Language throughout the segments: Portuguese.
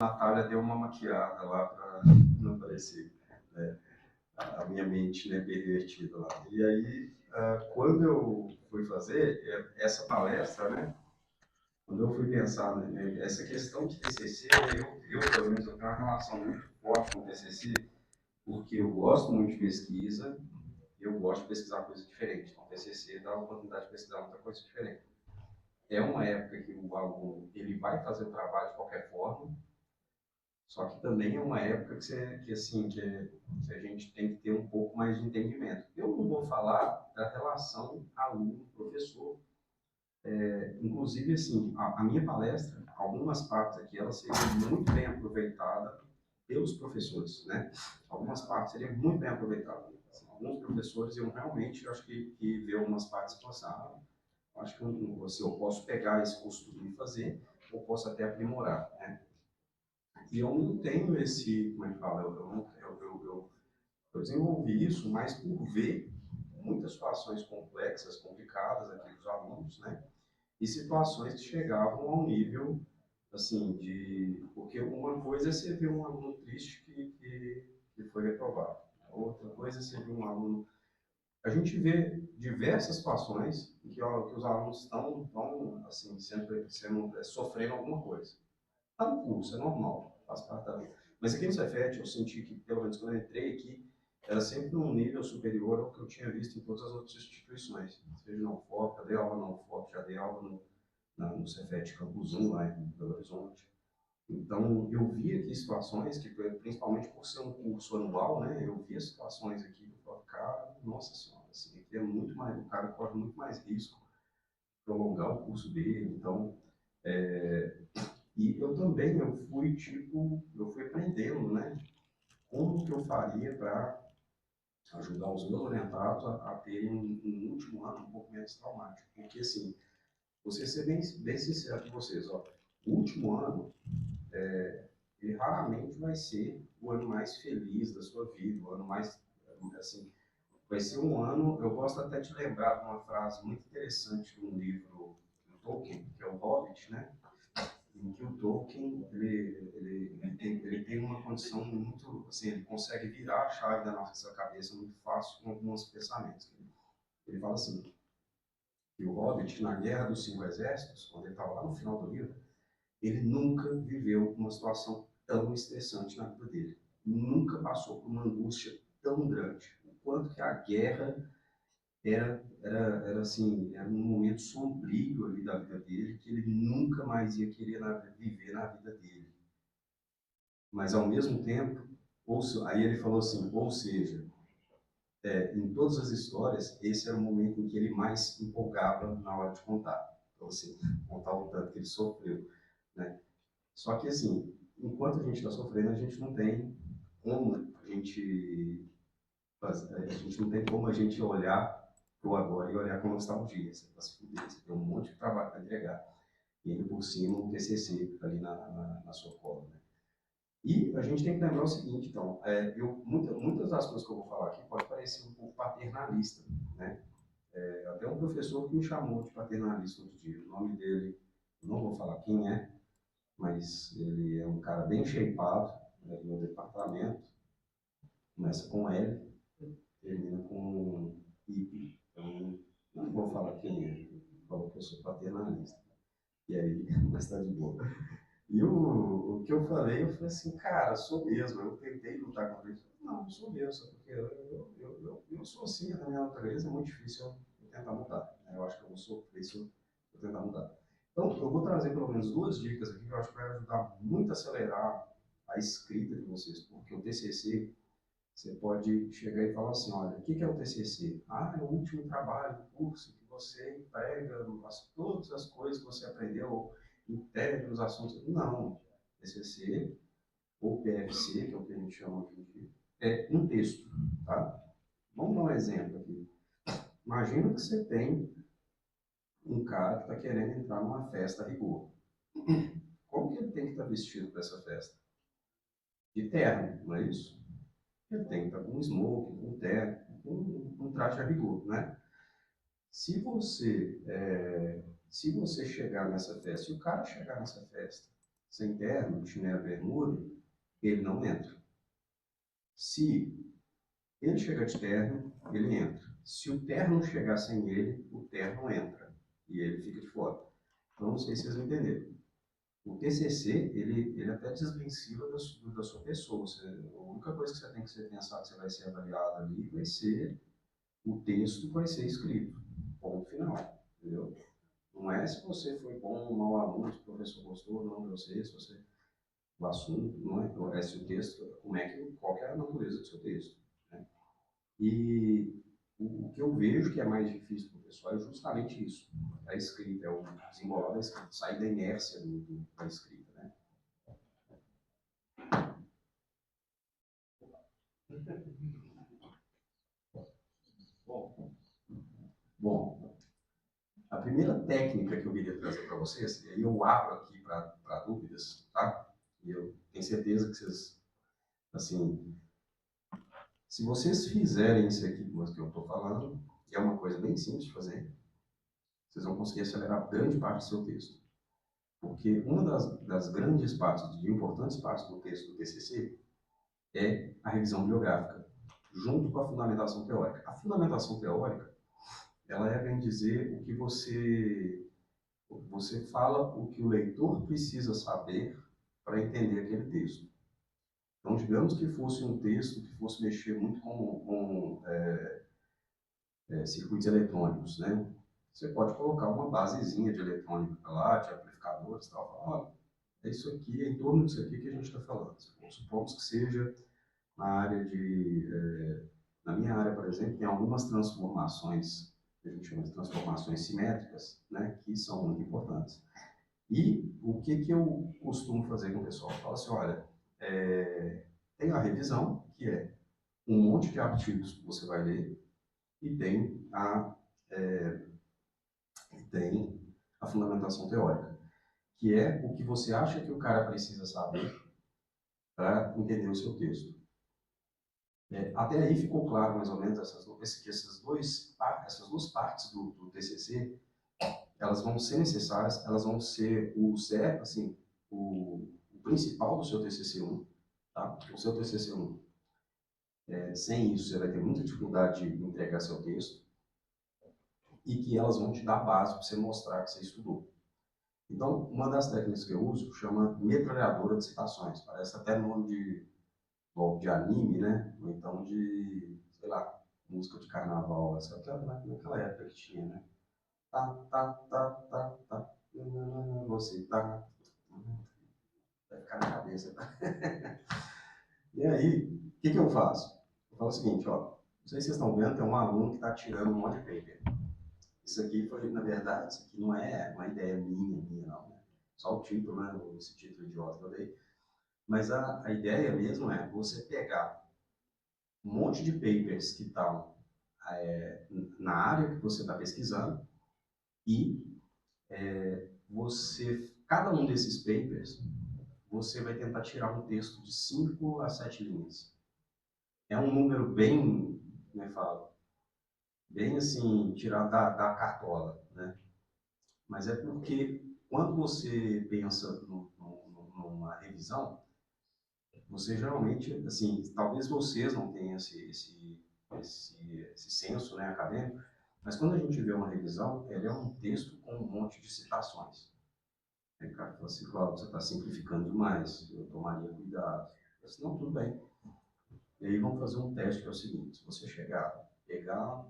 Natália deu uma maquiada lá para não parecer, né, a minha mente, né, pervertida lá. E aí, quando eu fui fazer essa palestra, né, quando eu fui pensar, né, essa questão de TCC, pelo menos, eu tenho uma relação muito forte com o TCC, porque eu gosto muito de pesquisa, eu gosto de pesquisar coisas diferentes. Então, o TCC dá a oportunidade de pesquisar muita coisa diferente. É uma época que o aluno ele vai fazer o trabalho de qualquer forma, só que também é uma época que a gente tem que ter um pouco mais de entendimento. Eu não vou falar da relação aluno-professor. Inclusive, assim, a minha palestra, algumas partes aqui, ela seria muito bem aproveitada pelos professores, né? Algumas partes seriam muito bem aproveitadas. Assim, alguns professores, eu realmente acho que ver algumas partes e passar. Acho que eu posso pegar esse costume e fazer, ou posso até aprimorar, né? E eu não tenho esse, como é que fala, eu desenvolvi isso mais por ver muitas situações complexas, complicadas aqui dos alunos, né? E situações que chegavam ao nível, assim, de... Porque uma coisa é você ver um aluno triste que foi reprovado. Outra coisa é você ver um aluno... A gente vê diversas situações em que os alunos estão assim, sofrendo alguma coisa. Está no curso, é normal, faz parte da vida. Mas aqui no Cefet, eu senti que, pelo menos quando eu entrei aqui, era sempre num nível superior ao que eu tinha visto em todas as outras instituições. Seja na UFOP, já dei aula na UFOP, já dei aula no Cefet Campus 1, lá em Belo Horizonte. Então, eu vi aqui situações que, principalmente por ser um curso anual, né, eu via situações aqui que eu falava, cara, nossa senhora, assim, aqui é muito mais, o cara corre muito mais risco de prolongar o curso dele. Então, e eu também, eu fui aprendendo, né, como que eu faria para ajudar os meus orientados a terem um último ano um pouco menos traumático. Porque, assim, você ser bem sincero com vocês, ó, o último ano, ele raramente vai ser o ano mais feliz da sua vida, o ano mais, assim, vai ser um ano, eu gosto até de lembrar de uma frase muito interessante de um livro do Tolkien, que é o Hobbit, né? Em que o Tolkien ele tem uma condição muito, assim, ele consegue virar a chave da nossa cabeça muito fácil com alguns pensamentos. Ele fala assim, que o Hobbit, na Guerra dos Cinco Exércitos, quando ele estava lá no final do livro, ele nunca viveu uma situação tão estressante na vida dele. Nunca passou por uma angústia tão grande. O quanto que a guerra era assim, era um momento sombrio ali da vida dele, que ele nunca mais ia querer viver na vida dele. Mas ao mesmo tempo, aí ele falou assim, ou seja, em todas as histórias, esse era o momento em que ele mais empolgava na hora de contar. Então, assim, contar o tanto que ele sofreu, né? Só que, assim, enquanto a gente está sofrendo, a gente não tem como a gente não tem como a gente olhar para o agora e olhar com nostalgia. Você está se fudendo, você tem um monte de trabalho para entregar. E ainda por cima, um TCC ali na sua cola, né? E a gente tem que lembrar o seguinte, então, muitas das coisas que eu vou falar aqui pode parecer um pouco paternalista, né? Até um professor que me chamou de paternalista outro dia. O nome dele, não vou falar quem é, mas ele é um cara bem shapeado, né, do meu departamento. Começa com L, termina com IP. Então, não vou falar quem é, falou que eu sou paternalista. E aí, mas está de boa. E o que eu falei assim, cara, sou mesmo. Eu tentei lutar contra isso. Não sou mesmo, só porque eu sou assim, na minha natureza é muito difícil eu tentar mudar, né? Eu acho que eu vou sofrer se eu tentar mudar. Então, eu vou trazer pelo menos duas dicas aqui que eu acho que vai ajudar muito a acelerar a escrita de vocês, porque o TCC, você pode chegar e falar assim, olha, o que é o TCC? Ah, é o último trabalho do curso que você emprega todas as coisas que você aprendeu, integra os assuntos. Não, TCC ou PFC, que é o que a gente chama hoje em dia, é um texto, tá? Vamos dar um exemplo aqui. Imagina que você tem um cara que está querendo entrar numa festa a rigor. Como que ele tem que estar vestido para essa festa? De terno, não é isso? Ele tem que estar com um smoking, com um terno, com um traje a rigor, né? Se você, se você chegar nessa festa, se o cara chegar nessa festa sem terno, chinelo, bermuda, ele não entra. Se ele chega de terno, ele entra. Se o terno chegar sem ele, o terno entra e ele fica de fora. Então, não sei se vocês entenderam. O TCC, ele até desvencilha da sua pessoa. A única coisa que você tem que pensar que você vai ser avaliado ali vai ser o texto que vai ser escrito. Ponto final. Entendeu? Não é se você foi bom ou mau aluno, se o professor gostou ou não de você, se você o assunto, não é se o texto, qual é a natureza do seu texto. Né? E o que eu vejo que é mais difícil para o pessoal é justamente isso, a escrita, é o desenrolar da escrita, sair da inércia da escrita. Né? Bom, a primeira técnica que eu queria trazer para vocês, e aí eu abro aqui para dúvidas, tá? E eu tenho certeza que vocês, assim, se vocês fizerem isso aqui que eu estou falando, que é uma coisa bem simples de fazer, vocês vão conseguir acelerar grande parte do seu texto. Porque uma das grandes partes, de importantes partes do texto do TCC é a revisão bibliográfica, junto com a fundamentação teórica. A fundamentação teórica, ela é, bem dizer, o que você fala o que o leitor precisa saber para entender aquele texto. Então, digamos que fosse um texto que fosse mexer muito com circuitos eletrônicos, né? Você pode colocar uma basezinha de eletrônica lá, de amplificadores e tal, falar, olha, é isso aqui, é em torno disso aqui que a gente está falando. Supomos que seja na área na minha área, por exemplo, tem algumas transformações, que a gente chama de transformações simétricas, né, que são muito importantes. E o que eu costumo fazer com o pessoal? Eu falo assim, olha, tem a revisão, que é um monte de artigos que você vai ler, e tem a fundamentação teórica, que é o que você acha que o cara precisa saber para entender o seu texto. Até aí ficou claro, mais ou menos, que essas duas partes do TCC, elas vão ser necessárias, elas vão ser o principal do seu TCC1, tá? O seu TCC1, sem isso, você vai ter muita dificuldade de entregar seu texto, e que elas vão te dar base para você mostrar que você estudou. Então, uma das técnicas que eu uso chama metralhadora de citações. Parece até nome de anime, né? Ou então de, sei lá, música de carnaval. Essa naquela época que tinha, né? Tá, tá, tá, tá, tá. Você tá. Vai ficar na cabeça, tá? E aí, o que eu faço? Eu falo o seguinte, ó. Não sei se vocês estão vendo, tem um aluno que está tirando um monte de paper. Isso aqui foi, na verdade, isso aqui não é uma ideia minha não, né? Só o título, né? Esse título idiota que eu dei. Mas a ideia mesmo é você pegar um monte de papers que estão na área que você está pesquisando e cada um desses papers, você vai tentar tirar um texto de 5 a 7 linhas. É um número bem, como é que fala? Bem assim, tirado da cartola, né? Mas é porque quando você pensa numa revisão, você geralmente, assim, talvez vocês não tenham esse senso, né, acadêmico, mas quando a gente vê uma revisão, ela é um texto com um monte de citações. Aí o cara fala assim, Cláudio, você está simplificando demais, eu tomaria cuidado. Eu disse, não, tudo bem. E aí vamos fazer um teste que é o seguinte, se você pegar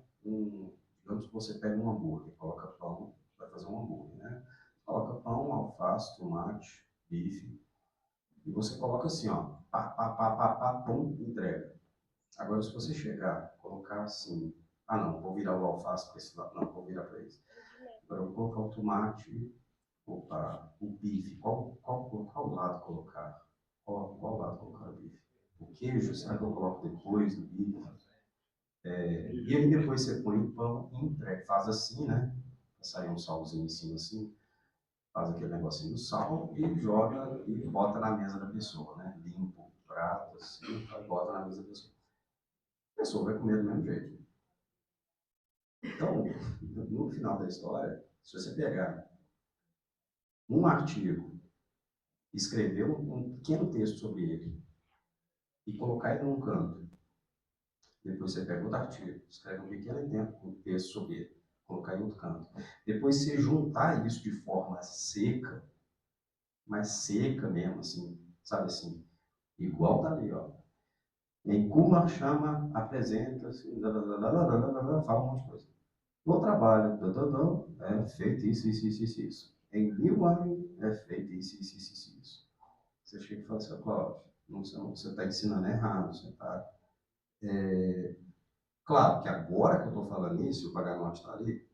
digamos que você pega um hambúrguer, coloca pão, vai fazer um hambúrguer, né? Coloca pão, alface, tomate, bife, e você coloca assim, ó, pá, pá, pá, pá, pá, pum, entrega. Agora, se você colocar assim, não, vou virar o alface para esse lado, não, vou virar para esse. Agora, eu vou colocar o tomate, o bife, qual lado colocar? Qual lado colocar o bife? O queijo, será que eu coloco depois do bife? E aí depois você põe o pão e entrega. Faz assim, né? Sai um salzinho em cima assim, faz aquele negocinho do sal e joga e bota na mesa da pessoa, né? Limpa o prato, assim, e bota na mesa da pessoa. A pessoa vai comer do mesmo jeito. Então, no final da história, se você pegar um artigo escrever um pequeno texto sobre ele e colocar ele num canto. Depois você pega outro artigo, escreve um pequeno texto sobre ele, colocar em outro canto. Depois você juntar isso de forma seca, mas seca mesmo, assim, sabe assim, igual tá ali, ó. Em Kumar chama, apresenta, assim, fala um monte de coisa. No trabalho, é feito isso. Em Lewine é feito isso. Você chega e fala assim, Cláudio, você está ensinando errado, você está... Claro que agora que eu estou falando isso, o Paganotti está ali,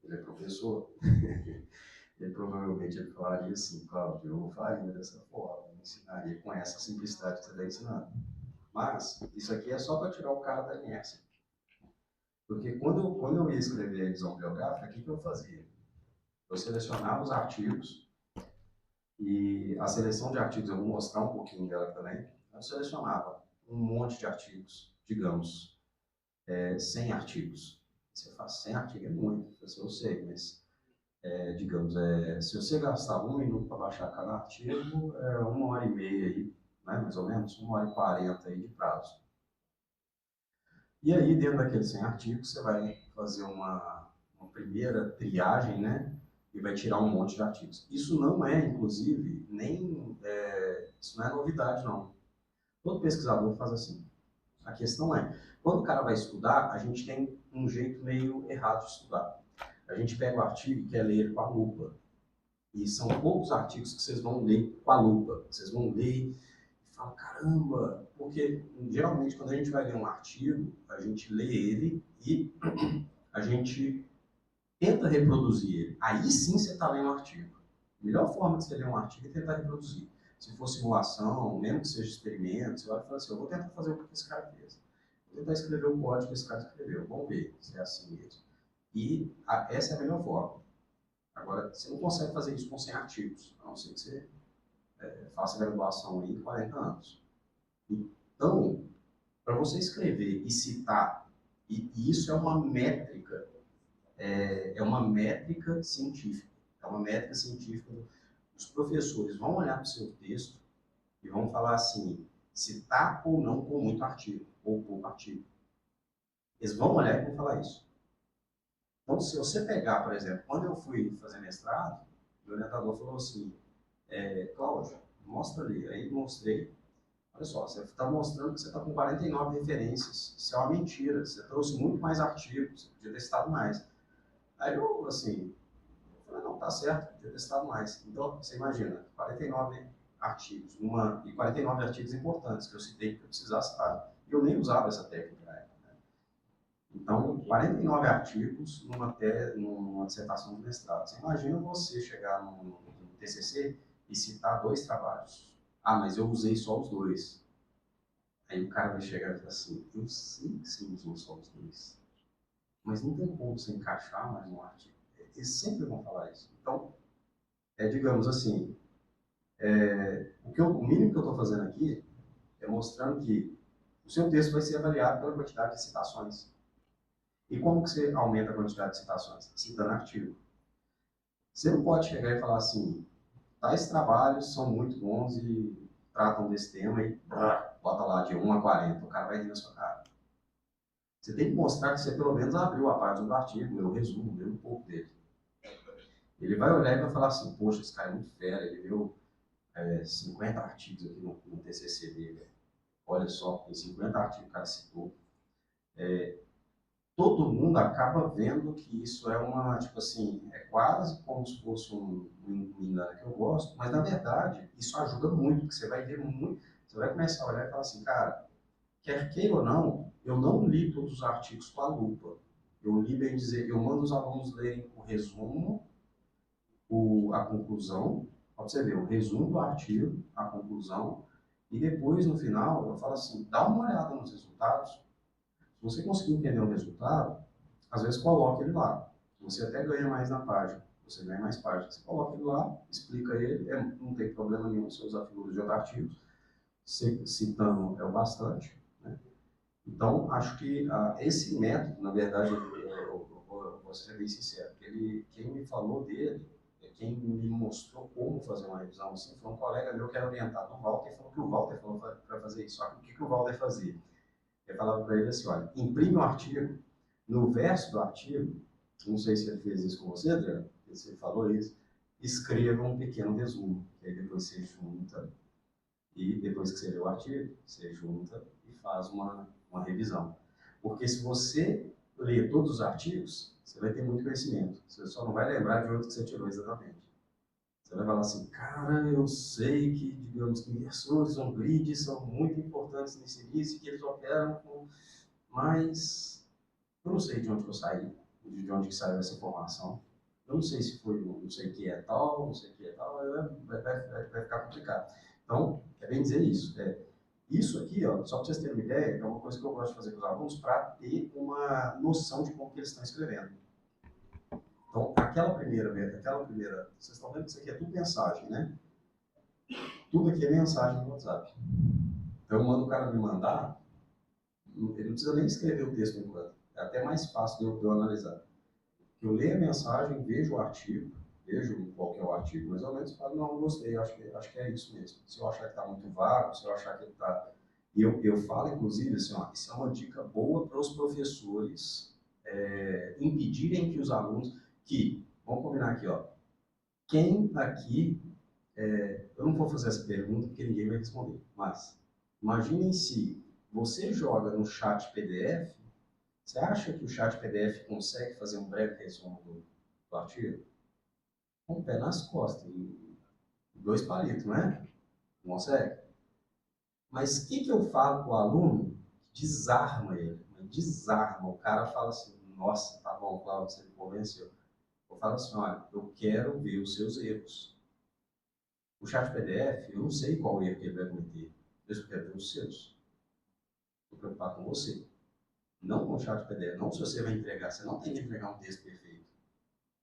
ele é professor, ele provavelmente ele falaria assim, Cláudio, eu não faria dessa forma, eu ensinaria com essa simplicidade que você está ensinando. Mas isso aqui é só para tirar o cara da inércia. Porque quando eu ia escrever a revisão biográfica, o que eu fazia? Eu selecionava os artigos, e a seleção de artigos, eu vou mostrar um pouquinho dela também, eu selecionava um monte de artigos, digamos, 100 artigos. Você faz 100 artigos, é muito, eu sei, mas, digamos, se você gastar 1 minuto para baixar cada artigo, é 1 hora e meia aí, né, mais ou menos, 1 hora e 40 aí de prazo. E aí, dentro daqueles 100 artigos, você vai fazer uma primeira triagem, né? E vai tirar um monte de artigos. Isso não é, inclusive, isso não é novidade, não. Todo pesquisador faz assim. A questão é, quando o cara vai estudar, a gente tem um jeito meio errado de estudar. A gente pega o artigo e quer ler ele com a lupa. E são poucos artigos que vocês vão ler com a lupa. Vocês vão ler fala, caramba, porque geralmente quando a gente vai ler um artigo, a gente lê ele e a gente tenta reproduzir ele. Aí sim você está lendo um artigo. A melhor forma de você ler um artigo é tentar reproduzir. Se for simulação, mesmo que seja experimento, você vai falar assim, eu vou tentar fazer o que esse cara fez. Vou tentar escrever o código que esse cara escreveu. Vamos ver se é assim mesmo. E essa é a melhor forma. Agora, você não consegue fazer isso com 100 artigos, a não ser que você faça graduação aí em 40 anos. Então, para você escrever e citar, e isso é uma métrica científica. É uma métrica científica. Os professores vão olhar para o seu texto e vão falar assim, se está ou não com muito artigo, ou pouco artigo. Eles vão olhar e vão falar isso. Então, se você pegar, por exemplo, quando eu fui fazer mestrado, o orientador falou assim, Cláudio, mostra ali. Aí mostrei. Olha só, você está mostrando que você está com 49 referências. Isso é uma mentira. Você trouxe muito mais artigos, você podia ter citado mais. Aí eu, assim, falei, não, tá certo, podia ter citado mais. Então, você imagina, 49 artigos, e 49 artigos importantes que eu citei que eu precisasse citar. E eu nem usava essa técnica na época. Né? Então, 49 artigos numa dissertação de mestrado. Você imagina você chegar no TCC e citar 2 trabalhos. Ah, mas eu usei só os 2. Aí o cara vai chegar e falar assim, eu sei que você usou só os 2, mas não tem como você encaixar mais um artigo. Eles sempre vão falar isso. Então, digamos assim, o mínimo que eu estou fazendo aqui é mostrando que o seu texto vai ser avaliado pela quantidade de citações. E como que você aumenta a quantidade de citações? Citando artigo. Você não pode chegar e falar assim, tais trabalhos são muito bons e tratam desse tema e bota lá de 1 a 40, o cara vai rir na sua cara. Você tem que mostrar que você pelo menos abriu a página do artigo, leu o resumo, leu um pouco dele. Ele vai olhar e vai falar assim, poxa, esse cara é muito fera, ele leu 50 artigos aqui no TCC dele. Olha só, tem 50 artigos que o cara citou. Todo mundo acaba vendo que isso é tipo assim, é quase como se fosse um engano que eu gosto, mas na verdade isso ajuda muito, porque você vai ver muito, você vai começar a olhar e falar assim, cara, quer queira ou não, eu não li todos os artigos com a lupa. Eu li, bem dizer, eu mando os alunos lerem o resumo, a conclusão, para você ver, o resumo do artigo, a conclusão, e depois, no final, eu falo assim, dá uma olhada nos resultados. Se você conseguir entender o resultado, às vezes coloque ele lá. Você até ganha mais na página. Você ganha mais páginas. Você coloca ele lá, explica ele, não tem problema nenhum você usar figuras de outros artigos. Citando é o bastante. Né? Então, acho que esse método, na verdade, eu vou ser bem sincero, quem me falou dele quem me mostrou como fazer uma revisão assim foi um colega meu que era orientado no Walter, falou que o Walter falou para fazer isso. Só que o que o Walter fazia? Eu falava para ele assim, olha, imprime um artigo, no verso do artigo, não sei se ele fez isso com você, Adriano, se ele falou isso, escreva um pequeno resumo, que aí depois você junta, e depois que você lê o artigo, você junta e faz uma revisão. Porque se você ler todos os artigos, você vai ter muito conhecimento. Você só não vai lembrar de onde que você tirou exatamente. Você vai falar assim, cara, eu sei que, digamos, que inversores on-grid são muito importantes nesse início, que eles operam com... Mas eu não sei de onde eu saí, de onde que saiu essa informação. Eu não sei se foi, não sei o que é tal, não sei o que é tal, vai ficar complicado. Então, é bem dizer isso. Isso aqui, ó, só para vocês terem uma ideia, é uma coisa que eu gosto de fazer com os alunos para ter uma noção de como que eles estão escrevendo. Então, aquela primeira, vocês estão vendo que isso aqui é tudo mensagem, né? Tudo aqui é mensagem no WhatsApp. Então, eu mando o cara me mandar, ele não precisa nem escrever o texto enquanto. É até mais fácil de eu analisar. Eu leio a mensagem, vejo o artigo, vejo qual que é o artigo, mais ou menos, e falo, não gostei, acho que é isso mesmo. Se eu achar que está muito vago, se eu achar que ele está... E eu falo, inclusive, assim, ó, isso é uma dica boa para os professores impedirem que os alunos... Vamos combinar aqui, ó. Quem aqui... eu não vou fazer essa pergunta porque ninguém vai responder, mas imaginem se você joga no chat PDF. Você acha que o chat PDF consegue fazer um breve resumo do artigo? Com o pé nas costas, em 2 palitos, não é? Não consegue. Mas o que eu falo com o aluno? Desarma ele. Desarma. O cara fala assim, nossa, tá bom, Cláudio, você me convenceu. Eu falo assim, olha, eu quero ver os seus erros. O chat PDF, eu não sei qual erro que ele vai cometer. Eu quero ver os seus. Estou preocupado com você. Não com o chat PDF. Não se você vai entregar. Você não tem que entregar um texto perfeito.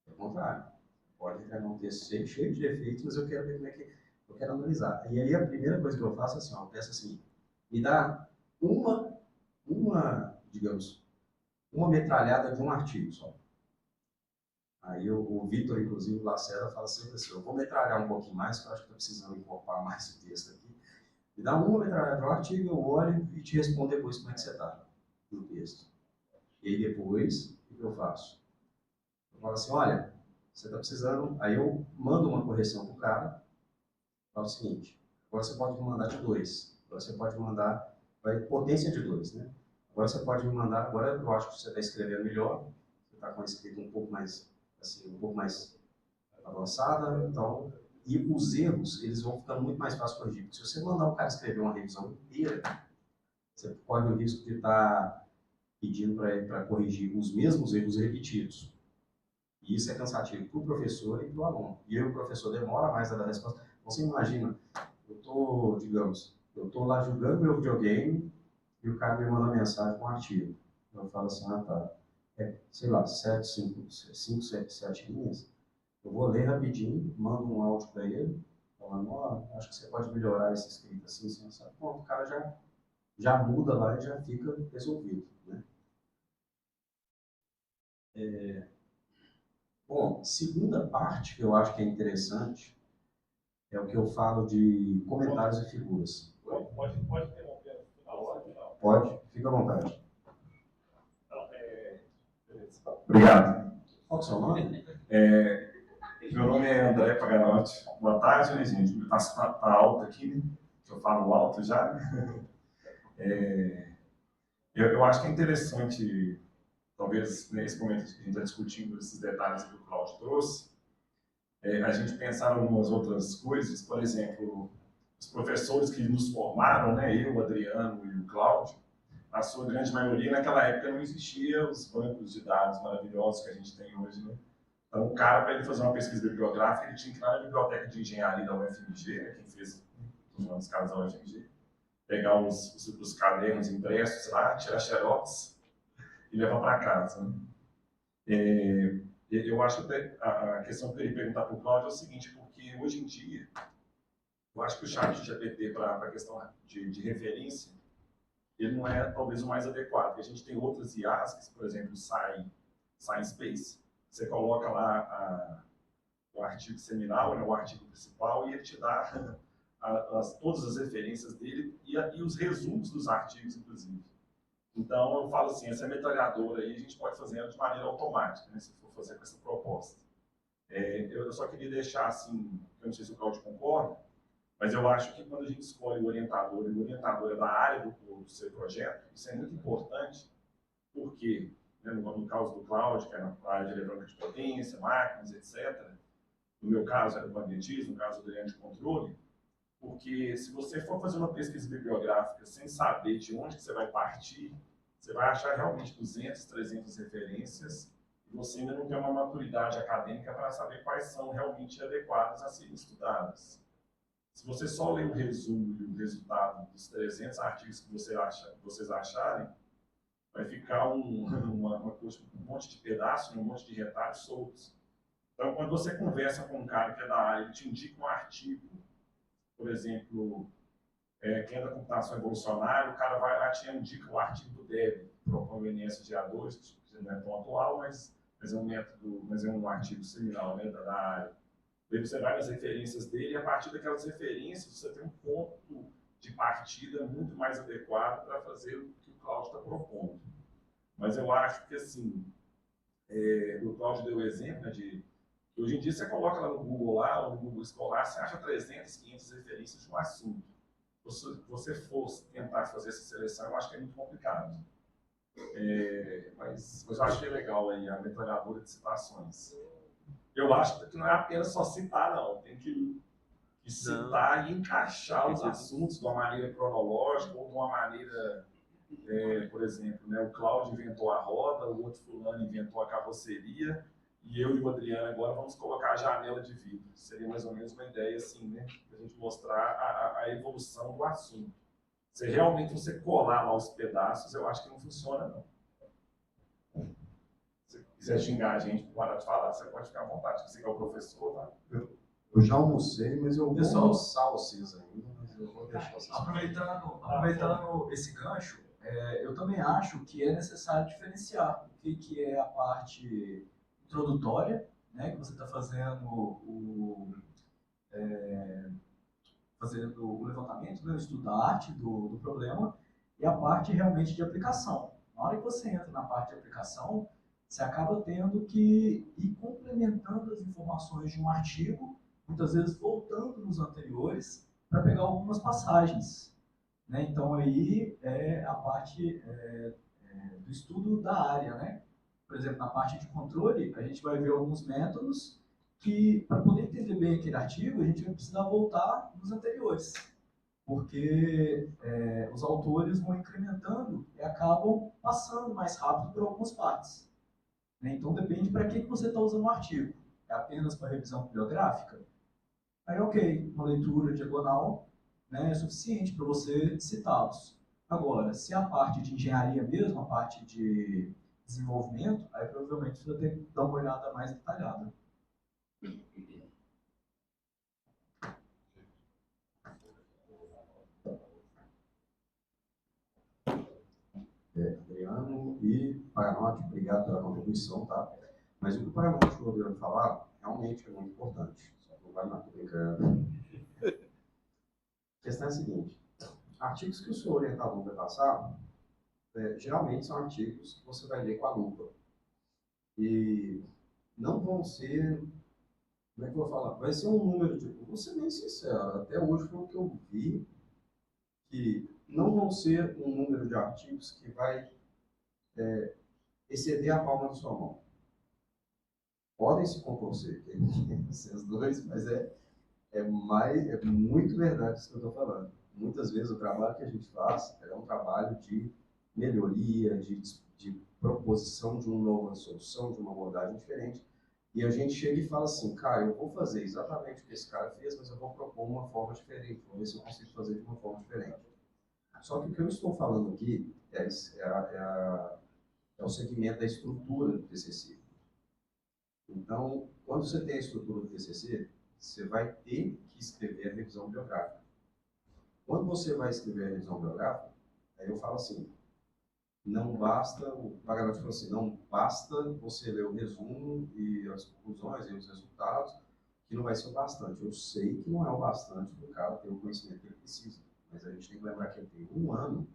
Ao contrário. Pode entregar um texto cheio de defeitos, mas eu quero ver como é que... Eu quero analisar. E aí a primeira coisa que eu faço é assim, ó, eu peço assim, me dá digamos, uma metralhada de um artigo só. Aí o Vitor, inclusive, o Lacerda, fala sempre assim, eu vou metralhar um pouquinho mais, porque eu acho que estou precisando incorporar mais o texto aqui. Me dá uma metralhada de um artigo, eu olho e te respondo depois como é que você está no texto. E aí depois, o que eu faço? Eu falo assim, olha, você está precisando... Aí eu mando uma correção para o cara, falo o seguinte, agora você pode me mandar de 2, agora você pode mandar, vai potência de 2, né? Agora você pode me mandar, agora eu acho que você está escrevendo melhor, você está com a escrita um pouco mais, assim, um pouco mais avançada, então, e os erros, eles vão ficando muito mais fácil de corrigir. Se você mandar o cara escrever uma revisão inteira, você corre o risco de estar pedindo para ele para corrigir os mesmos erros repetidos. E isso é cansativo para o professor e para o aluno. E aí o professor demora mais a dar resposta. Você imagina, eu tô lá jogando meu videogame e o cara me manda mensagem com um artigo. Eu falo assim, ah tá, sei lá, 7 linhas. Eu vou ler rapidinho, mando um áudio para ele, falando, ó, acho que você pode melhorar esse escrito assim, assim, sabe? Pronto, o cara já muda lá e já fica resolvido, né? Bom, segunda parte que eu acho que é interessante é o que eu falo de comentários e figuras. Pode interromper a hora? Pode, fica à vontade. Obrigado. Qual que é o seu nome? Meu nome é André Paganotti. Boa tarde, né, gente? Tá alto aqui, né? Eu falo alto já. Eu acho que é interessante, talvez nesse momento que a gente está discutindo esses detalhes que o Cláudio trouxe, a gente pensar em algumas outras coisas. Por exemplo, os professores que nos formaram, né, eu, o Adriano e o Cláudio, a sua grande maioria, naquela época não existia os bancos de dados maravilhosos que a gente tem hoje, né? Então, o cara, para ele fazer uma pesquisa bibliográfica, ele tinha que ir lá na biblioteca de engenharia da UFMG, né, quem fez os caras da UFMG, pegar os cadernos impressos lá, tirar xerox e levar para casa, né? Eu acho que a questão que eu queria perguntar para o Cláudio é o seguinte, porque hoje em dia, eu acho que o chat GPT para a questão de referência, ele não é talvez o mais adequado. A gente tem outras IAs, que, por exemplo, o Sciencebase. Você coloca lá o artigo seminal, né, o artigo principal, e ele te dá todas as referências dele e os resumos dos artigos, inclusive. Então, eu falo assim, essa metralhadora aí a gente pode fazer ela de maneira automática, né, se for fazer com essa proposta. Eu só queria deixar assim, eu não sei se o Claudio concorda, mas eu acho que quando a gente escolhe o orientador, e o orientador é da área do seu projeto, isso é muito importante, porque, né, no caso do Claudio, que é na área de eletrônica de potência, máquinas, etc., no meu caso era do magnetismo, no caso do Adriano de controle, porque se você for fazer uma pesquisa bibliográfica sem saber de onde que você vai partir, você vai achar realmente 200, 300 referências e você ainda não tem uma maturidade acadêmica para saber quais são realmente adequadas a serem estudadas. Se você só ler o resumo e o resultado dos 300 artigos que vocês acharem, vai ficar um monte de pedaços, um monte de retalhos soltos. Então, quando você conversa com um cara que é da área, ele te indica um artigo, por exemplo, quem é da computação evolucionária, o cara vai lá te indica o artigo do DEB, que propõe o NSGA2, que não é tão atual, mas é um método, mas é um artigo similar, né, da área. Daí você vai nas referências dele e a partir daquelas referências você tem um ponto de partida muito mais adequado para fazer o que o Claudio está propondo. Mas eu acho que, assim, o Claudio deu o exemplo, né, de hoje em dia você coloca lá no Google, lá, ou no Google Escolar, você acha 300, 500 referências de um assunto. Se você for tentar fazer essa seleção, eu acho que é muito complicado. Mas eu acho que é legal aí a metralhadora de citações. Eu acho que não é apenas só citar, não. Tem que citar e encaixar os assuntos de uma maneira cronológica ou de uma maneira, por exemplo, né, o Cláudio inventou a roda, o outro fulano inventou a carroceria, e eu e o Adriano agora vamos colocar a janela de vidro. Seria mais ou menos uma ideia assim, né, para a gente mostrar a evolução do assunto. Se realmente você colar lá os pedaços, eu acho que não funciona, não. Se quiser xingar a gente por parar de falar, você pode ficar à vontade, você que é o professor, tá? Eu já almocei, mas eu vou almoçar vocês ainda, mas eu vou deixar vocês. Aproveitando esse gancho, eu também acho que é necessário diferenciar o que é a parte introdutória, né, que você está fazendo o levantamento, né, o estudo da arte do problema, e a parte realmente de aplicação. Na hora que você entra na parte de aplicação, você acaba tendo que ir complementando as informações de um artigo, muitas vezes voltando nos anteriores, para pegar algumas passagens. Né? Então, aí é a parte do estudo da área. Né? Por exemplo, na parte de controle, a gente vai ver alguns métodos que, para poder entender bem aquele artigo, a gente vai precisar voltar nos anteriores, porque os autores vão incrementando e acabam passando mais rápido por algumas partes. Né? Então, depende para que você está usando o artigo. É apenas para revisão bibliográfica? Aí, ok, uma leitura diagonal, né, é suficiente para você citá-los. Agora, se a parte de engenharia mesmo, a parte de desenvolvimento, aí provavelmente você vai ter que dar uma olhada mais detalhada. Adriano e Paranote, obrigado pela contribuição, tá? Mas o que o Paranote e o Adriano falaram realmente é muito importante. Só que não vai mais brincando. A questão é a seguinte: artigos que o seu orientador vai passar, geralmente são artigos que você vai ler com a lupa. E não vão ser, como é que eu vou falar? Vai ser um número de, vou ser bem sincero, até hoje foi o que eu vi, que não vão ser um número de artigos que vai exceder a palma da sua mão. Podem se contorcer, vocês dois, mas é muito verdade isso que eu estou falando. Muitas vezes o trabalho que a gente faz é um trabalho de melhoria, de proposição de uma nova solução, de uma abordagem diferente. E a gente chega e fala assim, cara, eu vou fazer exatamente o que esse cara fez, mas eu vou propor uma forma diferente, vou ver se eu consigo fazer de uma forma diferente. Só que o que eu estou falando aqui é o segmento da estrutura do TCC. Então, quando você tem a estrutura do TCC, você vai ter que escrever a revisão biográfica. Quando você vai escrever a revisão biográfica, aí eu falo assim, não basta, o parágrafo falou assim, não basta você ler o resumo e as conclusões e os resultados, que não vai ser o bastante. Eu sei que não é o bastante para o cara ter o conhecimento que ele precisa, mas a gente tem que lembrar que ele tem um ano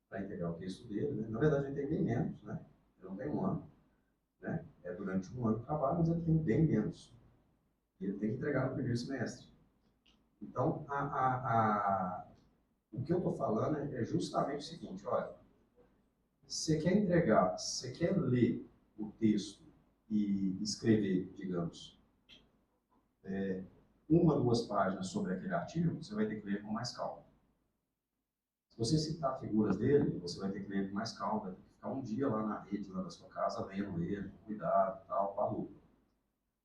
para entregar o texto dele, né? Na verdade, ele tem bem menos, né? Ele não tem um ano, né? É durante um ano de trabalho, mas ele tem bem menos. E ele tem que entregar no primeiro semestre. Então, o que eu estou falando é justamente o seguinte, olha, você quer entregar, você quer ler o texto e escrever, digamos, uma, 2 páginas sobre aquele artigo, você vai ter que ler com mais calma. Se você citar figuras dele, você vai ter que ler com mais calma, vai ter que ficar um dia lá na rede, lá da sua casa, lendo ele, com cuidado, tal, com a lupa.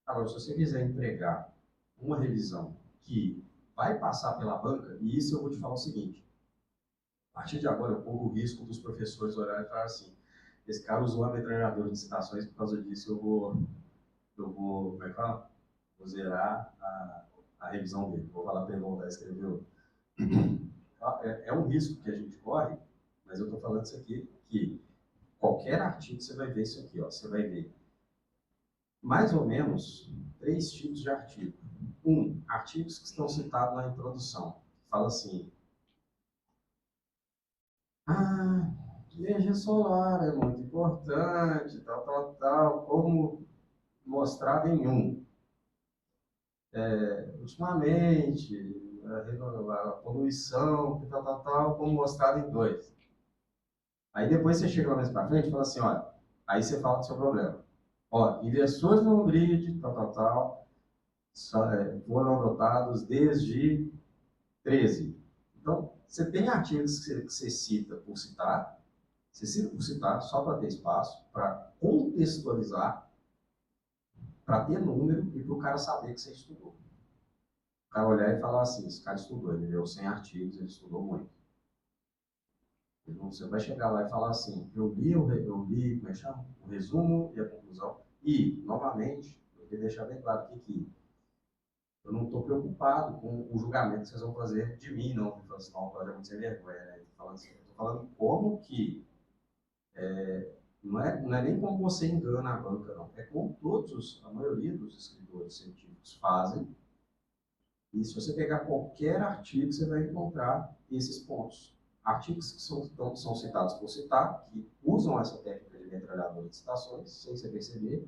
Agora, se você quiser entregar uma revisão que vai passar pela banca, e isso eu vou te falar o seguinte, a partir de agora eu corro o risco dos professores olharem e falar assim, esse cara usou a metralhadora de citações, por causa disso eu vou como é que fala? Vou zerar a revisão dele, vou falar para ele voltar a escrever outro. É um risco que a gente corre, mas eu estou falando isso aqui, que qualquer artigo você vai ver isso aqui, ó, você vai ver mais ou menos 3 tipos de artigo. Artigos que estão citados na introdução. Fala assim, energia solar é muito importante, tal, como mostrado em 1. Ultimamente, a poluição, tal, como mostrado em 2. Aí depois você chega mais para frente e fala assim, olha, aí você fala do seu problema. Ó, inversores no grid, foram adotados desde 13. Então, você tem artigos que você cita por citar, você cita por citar, só para ter espaço, para contextualizar, para ter número e para o cara saber que você estudou. O cara olhar e falar assim, esse cara estudou, ele leu 100 artigos, ele estudou muito. Então, você vai chegar lá e falar assim, eu li, como é que chama? O resumo e a conclusão. E, novamente, eu queria deixar bem claro aqui que eu não estou preocupado com o julgamento que vocês vão fazer de mim, não. Porque assim, não, pode é muito sem vergonha, né? Estou falando como que não é nem como você engana a banca, não. É como a maioria dos escritores científicos fazem. E se você pegar qualquer artigo, você vai encontrar esses pontos. Artigos que são citados por citar, que usam essa técnica de metralhadora de citações, sem você perceber,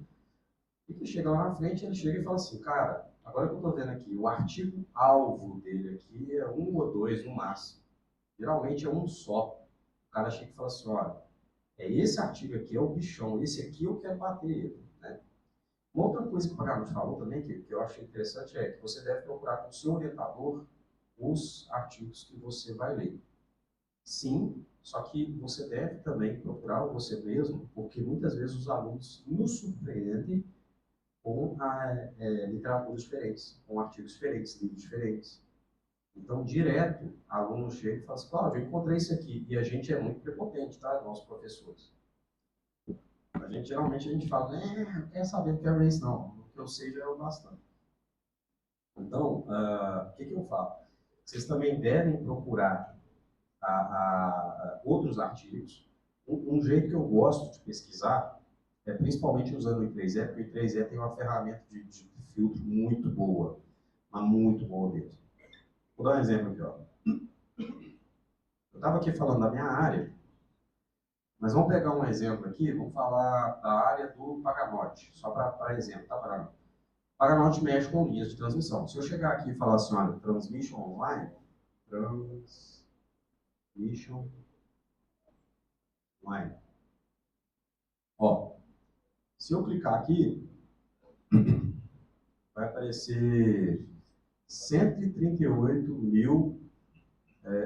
e que chega lá na frente, ele chega e fala assim, cara, agora que eu estou vendo aqui, o artigo-alvo dele aqui é 1 ou 2 no máximo. Geralmente é um só. O cara chega e fala assim, olha, esse artigo aqui é o bichão, esse aqui eu quero bater ele. Né? Uma outra coisa que o Pagano falou também, que eu achei interessante, é que você deve procurar com o seu orientador os artigos que você vai ler. Sim, só que você deve também procurar você mesmo, porque muitas vezes os alunos nos surpreendem com literaturas diferentes, com artigos diferentes, livros diferentes. Então, direto, aluno chega e fala assim, Cláudio, eu encontrei isso aqui. E a gente é muito prepotente, tá? Nossos professores. Geralmente a gente fala, não quer saber, não quero ver isso não. O que eu sei já é o bastante. Então, o que eu falo? Vocês também devem procurar outros artigos. Um jeito que eu gosto de pesquisar principalmente usando o I3E, porque o I3E tem uma ferramenta de filtro muito boa, mas muito boa mesmo. Vou dar um exemplo aqui, ó. Eu estava aqui falando da minha área, mas vamos pegar um exemplo aqui, vamos falar da área do Paganote, só para exemplo, tá, Paganote? Paganote mexe com linhas de transmissão. Se eu chegar aqui e falar assim, olha, transmission online, ó, se eu clicar aqui, vai aparecer 138 mil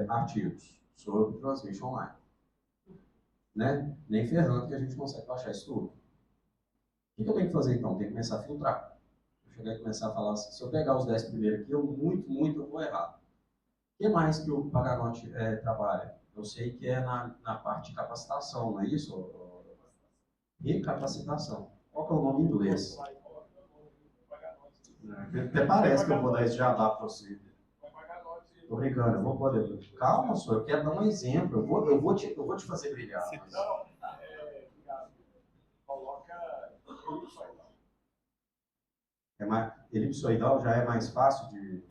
artigos sobre transmission online. Né? Nem ferrando que a gente consegue baixar isso tudo. O que eu tenho que fazer então? Eu tenho que começar a filtrar. Eu chegar e começar a falar assim, se eu pegar os 10 primeiros aqui, eu eu vou errar. O que mais que o Paganote trabalha? Eu sei que é na parte de capacitação, não é isso? Recapacitação. Qual que é o nome em inglês? Até parece que eu vou dar esse jabá para você. Tô brincando, eu vou poder. Calma, só, eu quero dar um exemplo. Eu vou te fazer brilhar. Mas... Coloca. Elipsoidal já é mais fácil de...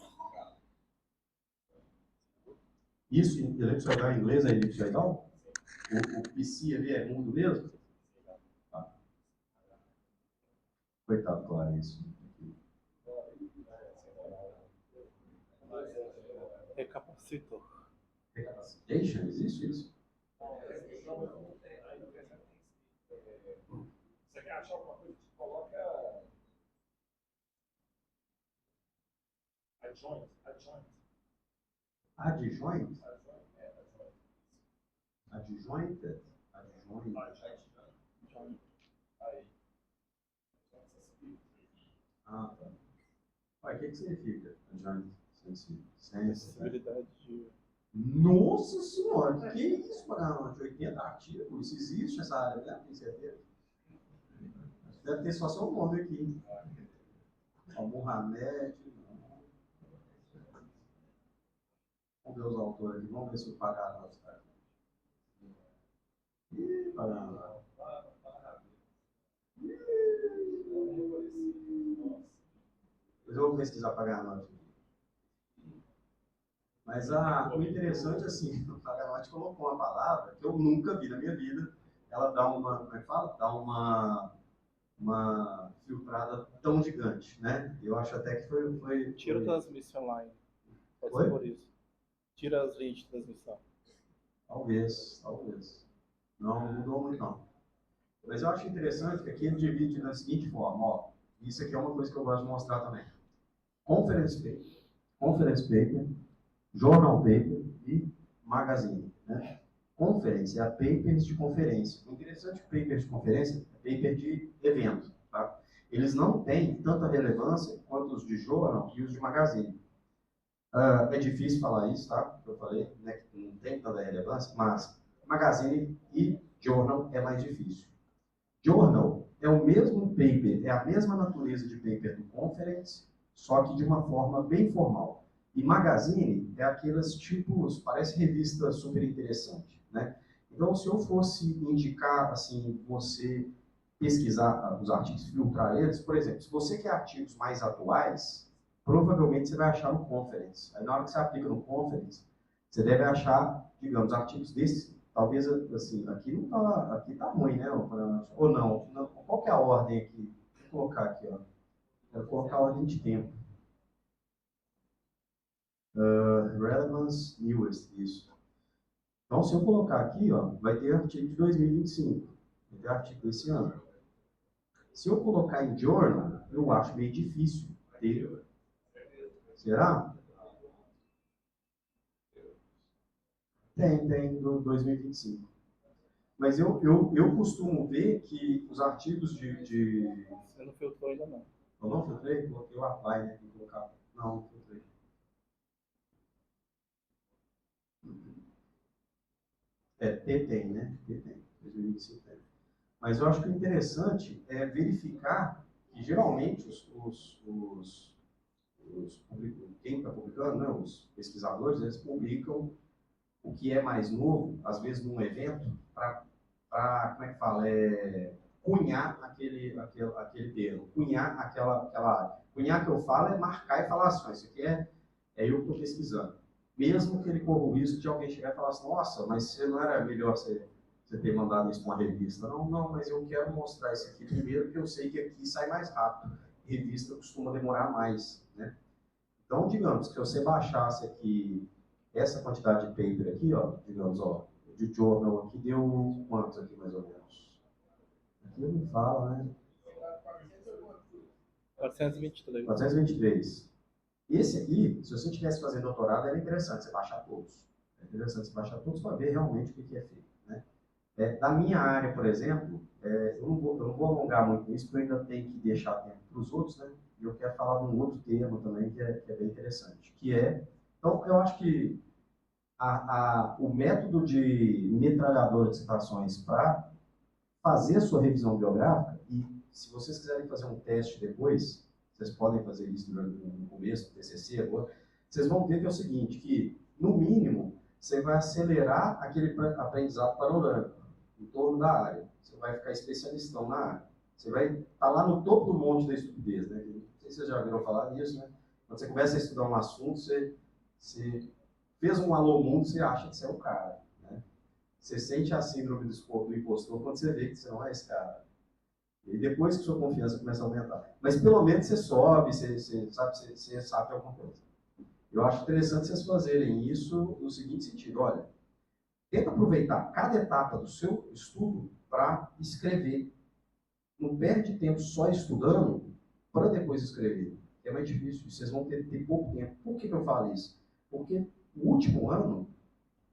Isso, elipsoidal em inglês é elipsoidal? O PC ali é mudo mesmo? Tá. Coitado, Clarice. Recapacitor. Recapacitation? Existe isso? Você quer achar alguma coisa que coloca adjoint. Adjoint? Adjointed? Ah, tá. Ué, o que significa adjoint? Acessibilidade de... Nossa senhora, que isso, para de 80 artigos? Isso existe, essa área, né? Tem certeza? Deve ter só seu nome aqui. O Mohamed. Vamos ver os autores aqui, vamos ver se o Pagano está. Ih, Pagano. Depois eu vou pesquisar Pagano. Mas o interessante, assim, o Paganotti colocou uma palavra que eu nunca vi na minha vida. Ela dá uma, como é que fala? Dá uma filtrada tão gigante, né? Eu acho até que foi... Tira a transmissão line. Pode Oi? ser por isso. Tira as linhas de transmissão. Talvez. Não mudou muito, não. Mas eu acho interessante que aqui ele divide da seguinte forma, ó. Isso aqui é uma coisa que eu gosto de mostrar também. Conference paper, journal paper e magazine, né? Conference é a papers de conferência. O interessante de papers de conferência é paper de evento, tá? Eles não têm tanta relevância quanto os de journal e os de magazine. É difícil falar isso, tá? Eu falei, né, que não tem tanta relevância, mas magazine e journal é mais difícil. Journal é o mesmo paper, é a mesma natureza de paper do conference, só que de uma forma bem formal. E magazine é aqueles tipos, parece revista super interessante, né? Então, se eu fosse indicar, assim, você pesquisar os artigos, filtrar eles, por exemplo, se você quer artigos mais atuais, provavelmente você vai achar no Conference. Aí, na hora que você aplica no Conference, você deve achar, digamos, artigos desses. Talvez, assim, aqui tá ruim, né? Ou não. Qual que é a ordem aqui? Vou colocar aqui, ó. Quero colocar a ordem de tempo. Relevance Newest, isso. Então, se eu colocar aqui, ó, vai ter artigo de 2025. Vai ter artigo desse ano. Se eu colocar em Journal, eu acho meio difícil ter. Será? Tem, do 2025. Mas eu costumo ver que os artigos de... Você não filtrou ainda não. Eu não filtrei? Coloquei o apply, né? Tem que colocar. Não filtrei. T tem, né? T tem. 2025 tem. Mas eu acho que o interessante é verificar que geralmente quem está publicando, né, os pesquisadores, eles publicam o que é mais novo, às vezes num evento, para como é que fala? Cunhar aquele termo, cunhar aquela área. Cunhar que eu falo é marcar e falar assim, isso aqui é eu que estou pesquisando. Mesmo que ele corra o risco de alguém chegar e falar assim, nossa, mas você não era melhor você ter mandado isso para uma revista? Não, mas eu quero mostrar isso aqui primeiro, porque eu sei que aqui sai mais rápido. Revista costuma demorar mais, né? Então, digamos, que se você baixasse aqui essa quantidade de paper aqui, ó, digamos, ó, de journal aqui, deu quantos aqui, mais ou menos? Aqui não fala, né? 423. 423. Esse aqui, se você estivesse fazendo doutorado, era interessante você baixar todos. É interessante você baixar todos para ver realmente o que é feito, né? Da minha área, por exemplo, eu não vou alongar muito nisso, porque eu ainda tenho que deixar tempo para os outros, né? E eu quero falar de um outro termo também que é bem interessante, que é... Então, eu acho que o método de metralhadora de citações para fazer a sua revisão biográfica, e se vocês quiserem fazer um teste depois, vocês podem fazer isso no começo do TCC agora, vocês vão ver que é o seguinte, que, no mínimo, você vai acelerar aquele aprendizado panorâmico em torno da área. Você vai ficar especialistão na área. Você vai estar lá no topo do monte da estupidez, né? sei se vocês já ouviram falar nisso, né? Quando você começa a estudar um assunto, você fez um alô mundo, você acha que você é o cara, né? Você sente a síndrome do impostor quando você vê que você não é esse cara. E depois que sua confiança começa a aumentar. Mas pelo menos você sobe, você sabe alguma coisa. Eu acho interessante vocês fazerem isso no seguinte sentido, olha, tenta aproveitar cada etapa do seu estudo para escrever. Não perde tempo só estudando para depois escrever. É mais difícil, vocês vão ter pouco tempo. Por que eu falo isso? Porque o último ano,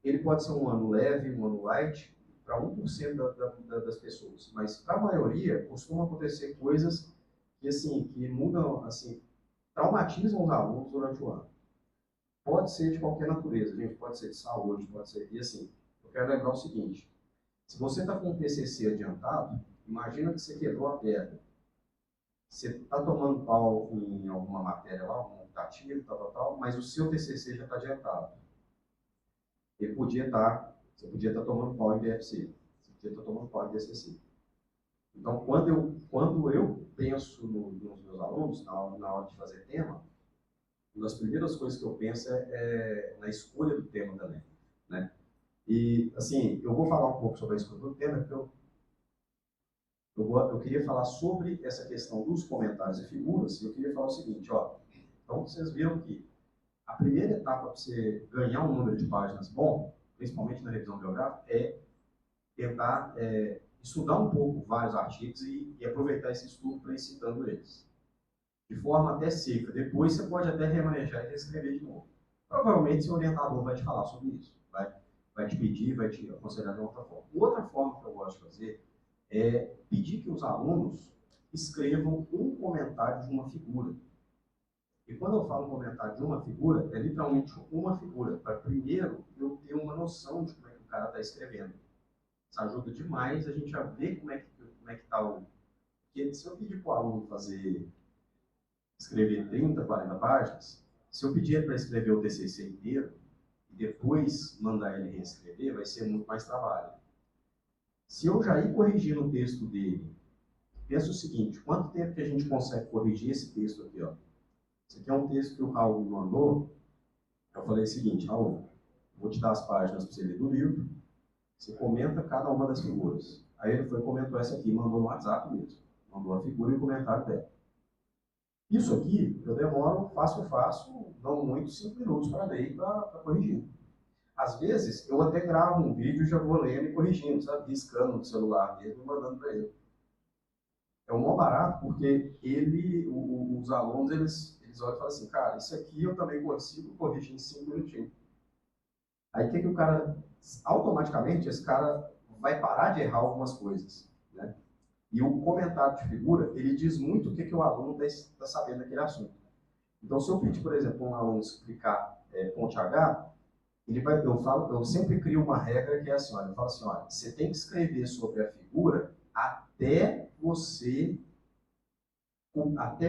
ele pode ser um ano leve, um ano light, para 1% das pessoas. Mas para a maioria, costuma acontecer coisas que, assim, que mudam, assim, traumatizam os alunos durante o ano. Pode ser de qualquer natureza, gente, pode ser de saúde, pode ser... E assim, eu quero lembrar o seguinte, se você está com um TCC adiantado, imagina que você quebrou a perna. Você está tomando pau em alguma matéria lá, algum optativo, tal, mas o seu TCC já está adiantado. Você podia estar tomando pau em BFC, você podia estar tomando pau em DCC. Então, quando eu penso nos meus alunos, na hora de fazer tema, uma das primeiras coisas que eu penso é na escolha do tema também, né? E, assim, eu vou falar um pouco sobre a escolha do tema, porque eu queria falar sobre essa questão dos comentários e figuras, e eu queria falar o seguinte, ó, então vocês viram que a primeira etapa para você ganhar um número de páginas bom, principalmente na revisão biográfica, é tentar estudar um pouco vários artigos e aproveitar esse estudo para ir citando eles. De forma até seca. Depois você pode até remanejar e reescrever de novo. Provavelmente seu orientador vai te falar sobre isso. Vai te pedir, vai te aconselhar de outra forma. Outra forma que eu gosto de fazer é pedir que os alunos escrevam um comentário de uma figura. E quando eu falo um comentário de uma figura, é literalmente uma figura, para primeiro eu ter uma noção de como é que o cara está escrevendo. Isso ajuda demais a gente a ver como é que está o... Porque se eu pedir para o aluno escrever 30, 40 páginas, se eu pedir para escrever o TCC inteiro, e depois mandar ele reescrever, vai ser muito mais trabalho. Se eu já ir corrigindo o texto dele, pensa o seguinte, quanto tempo que a gente consegue corrigir esse texto aqui, ó? Esse aqui é um texto que o Raul me mandou. Eu falei o seguinte, Raul, vou te dar as páginas para você ler do livro, você comenta cada uma das figuras. Aí ele foi e comentou essa aqui, mandou no WhatsApp mesmo. Mandou a figura e o comentário dela. Isso aqui, eu demoro, faço, não muito, 5 minutos para ler e para corrigir. Às vezes, eu até gravo um vídeo e já vou lendo e corrigindo, sabe? Riscando no celular mesmo e mandando para ele. É o maior barato porque os alunos, eles olham e falam assim, cara, isso aqui eu também consigo corrigir em 5 minutinhos. Aí o que o cara, automaticamente, esse cara vai parar de errar algumas coisas, né? E o comentário de figura, ele diz muito o que o aluno está sabendo daquele assunto. Então, se eu pedir, por exemplo, um aluno explicar ponte H, eu sempre crio uma regra que é assim, olha, eu falo assim, olha, você tem que escrever sobre a figura até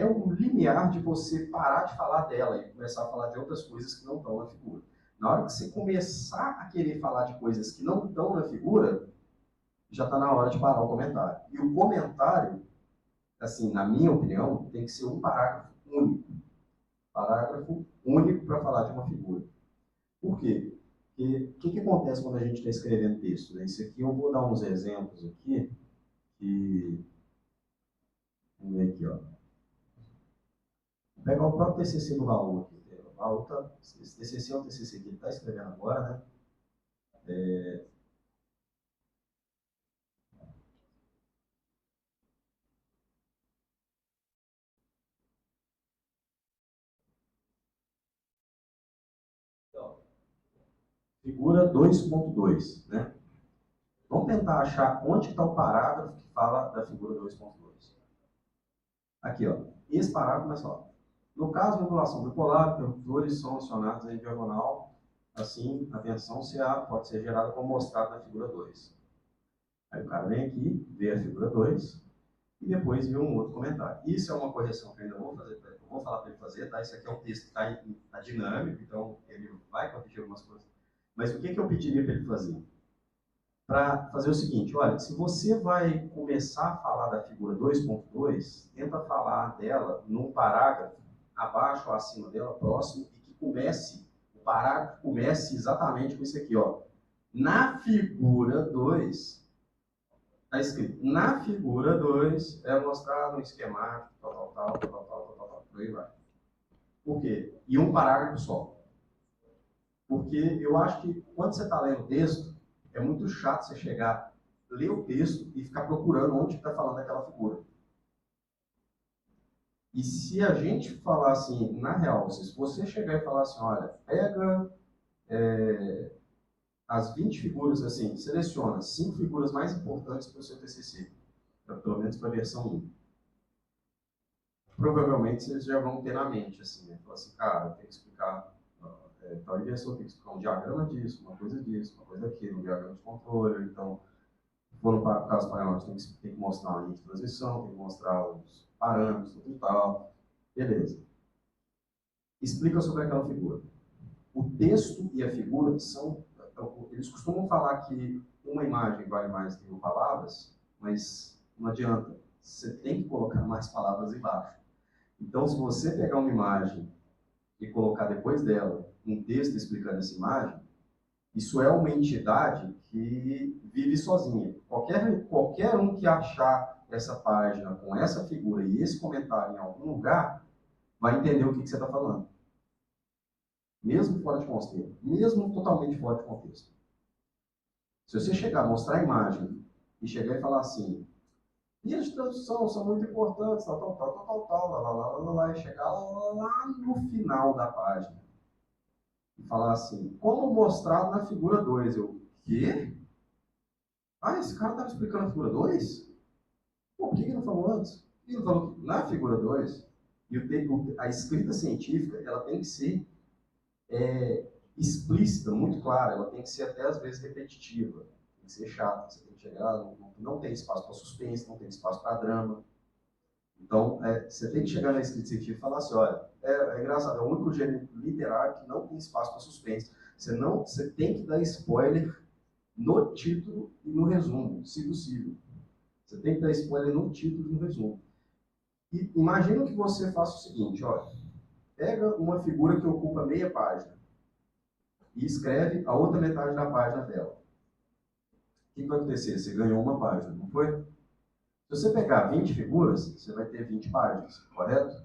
o limiar de você parar de falar dela e começar a falar de outras coisas que não estão na figura. Na hora que você começar a querer falar de coisas que não estão na figura, já está na hora de parar o comentário. E o comentário, assim, na minha opinião, tem que ser um parágrafo único. Parágrafo único para falar de uma figura. Por quê? Porque o que acontece quando a gente está escrevendo texto? Né? Isso aqui eu vou dar uns exemplos aqui. Vamos ver aqui, ó. Vou pegar o próprio TCC do Raul aqui. O Raul esse TCC é o TCC que ele está escrevendo agora, né? Figura 2.2, né? Vamos tentar achar onde está o parágrafo que fala da figura 2.2. Aqui, ó. Esse parágrafo começa, ó. No caso de modulação bipolar, interruptores são acionados em diagonal, assim, a tensão CA pode ser gerada como mostrado na figura 2. Aí o cara vem aqui, vê a figura 2 e depois vê um outro comentário. Isso é uma correção que eu ainda vou fazer, eu vou falar para ele fazer, tá? Isso aqui é um texto que está dinâmico, então ele vai corrigir algumas coisas. Mas o que eu pediria para ele fazer? para fazer o seguinte, olha, se você vai começar a falar da figura 2.2, tenta falar dela num parágrafo abaixo ou acima dela, próximo, e que o parágrafo comece exatamente com isso aqui, ó. Na figura 2, está escrito, na figura 2 é mostrado um esquemático, tal, por aí vai. Por quê? E um parágrafo só. Porque eu acho que quando você está lendo o texto, é muito chato você chegar, ler o texto e ficar procurando onde está falando daquela figura. E se a gente falar assim, na real, se você chegar e falar assim, olha, pega as 20 figuras, assim, seleciona 5 figuras mais importantes para o seu TCC, pelo menos para a versão 1. Provavelmente vocês já vão ter na mente, assim, né? Falar assim, cara, tem que explicar tal inversor, tem que explicar um diagrama disso, uma coisa daquilo, um diagrama de controle, então, se for no caso parâmetro, tem que mostrar uma linha de transmissão, tem que mostrar os parâmetros, tudo e tal. Beleza. Explica sobre aquela figura. O texto e a figura eles costumam falar que uma imagem vale mais que 1.000 palavras, mas não adianta. Você tem que colocar mais palavras embaixo. Então, se você pegar uma imagem e colocar depois dela um texto explicando essa imagem, isso é uma entidade que vive sozinha. Qualquer um que achar essa página com essa figura e esse comentário em algum lugar, vai entender o que você está falando. Mesmo fora de contexto. Mesmo totalmente fora de contexto. Se você chegar a mostrar a imagem e chegar e falar assim, linhas de tradução são muito importantes, lá, e chegar lá no final da página e falar assim, como mostrado na figura 2. Eu, quê? Ah, esse cara estava explicando a figura 2? Pô, por que ele não falou antes? Por que ele não falou que na figura 2? E a escrita científica, ela tem que ser explícita, muito clara, ela tem que ser até às vezes repetitiva, tem que ser chata, você tem que chegar, não tem espaço para suspense, não tem espaço para drama. Então, você tem que chegar na escrita científica e falar assim, olha, é engraçado, é o único gênero literário que não tem espaço para suspense. Você tem que dar spoiler no título e no resumo, se possível. Você tem que dar spoiler no título e no resumo. E imagina que você faça o seguinte, olha, pega uma figura que ocupa meia página e escreve a outra metade da página dela. O que vai acontecer? Você ganhou uma página, não foi? Se você pegar 20 figuras, você vai ter 20 páginas, correto?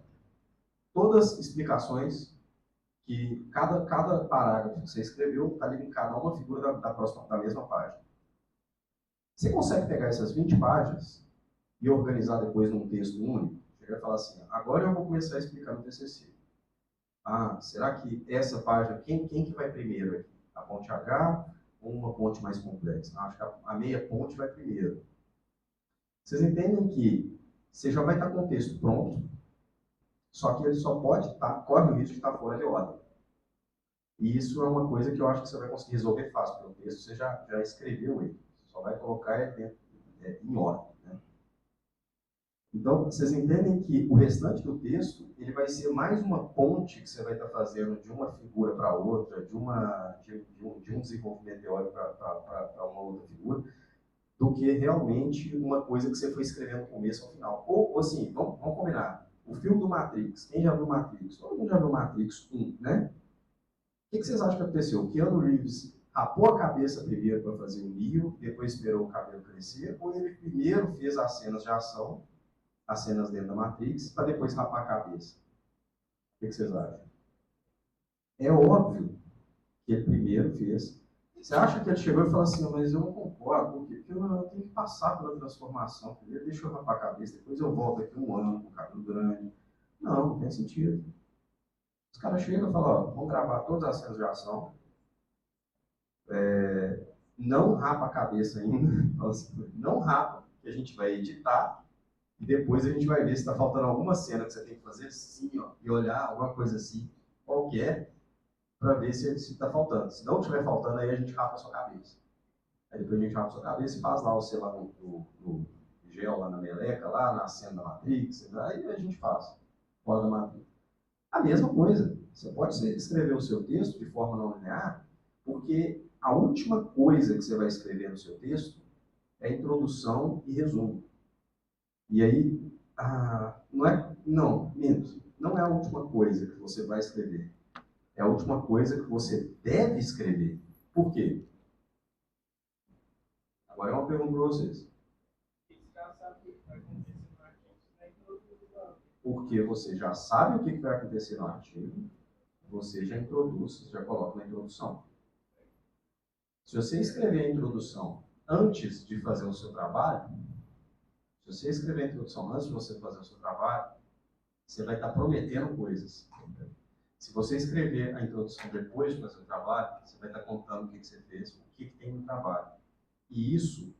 Todas explicações que cada parágrafo que você escreveu está linkado a uma figura da mesma página. Você consegue pegar essas 20 páginas e organizar depois num texto único? Chegar e falar assim, agora eu vou começar a explicar no TCC. Ah, será que essa página, quem que vai primeiro aqui? A ponte H ou uma ponte mais complexa? Acho que a meia ponte vai primeiro. Vocês entendem que você já vai estar com o texto pronto, só que ele só corre o risco de estar fora de ordem. E isso é uma coisa que eu acho que você vai conseguir resolver fácil, porque o texto você já escreveu ele. Você só vai colocar ele em ordem. Né? Então, vocês entendem que o restante do texto ele vai ser mais uma ponte que você vai estar fazendo de uma figura para outra, de um desenvolvimento teórico para uma outra figura, do que realmente uma coisa que você foi escrevendo do começo ao final. Ou assim, vamos combinar. O filme do Matrix, quem já viu Matrix? Todo mundo já viu Matrix 1, né? O que vocês acham que aconteceu? O Keanu Reeves rapou a cabeça primeiro para fazer o Neo, depois esperou o cabelo crescer, ou ele primeiro fez as cenas de ação, as cenas dentro da Matrix, para depois rapar a cabeça? O que vocês acham? É óbvio que ele primeiro fez. Você acha que ele chegou e falou assim, mas eu não concordo, porque eu tenho que passar pela transformação, primeiro deixa eu rapar a cabeça, depois eu volto aqui um ano com o cabelo grande. Não tem sentido. Os caras chegam e falam, ó, vamos gravar todas as cenas de ação, não rapa a cabeça ainda, assim, não rapa, que a gente vai editar, e depois a gente vai ver se está faltando alguma cena que você tem que fazer assim, ó, e olhar alguma coisa assim, qualquer, para ver se está faltando. Se não estiver faltando, aí a gente rapa a sua cabeça. Aí depois a gente rapa a sua cabeça e faz lá, sei lá, no gel, lá na meleca, lá na cena da Matrix, aí a gente faz, fora da Matrix. A mesma coisa, você pode escrever o seu texto de forma não linear, porque a última coisa que você vai escrever no seu texto é introdução e resumo. E aí, não é a última coisa que você vai escrever. É a última coisa que você deve escrever. Por quê? Agora é uma pergunta para vocês. Porque você já sabe o que vai acontecer no artigo, você já introduz, você já coloca na introdução. Se você escrever a introdução antes de fazer o seu trabalho, se você escrever a introdução antes de você fazer o seu trabalho, você vai estar prometendo coisas. Se você escrever a introdução depois de fazer o trabalho, você vai estar contando o que você fez, o que tem no trabalho. E isso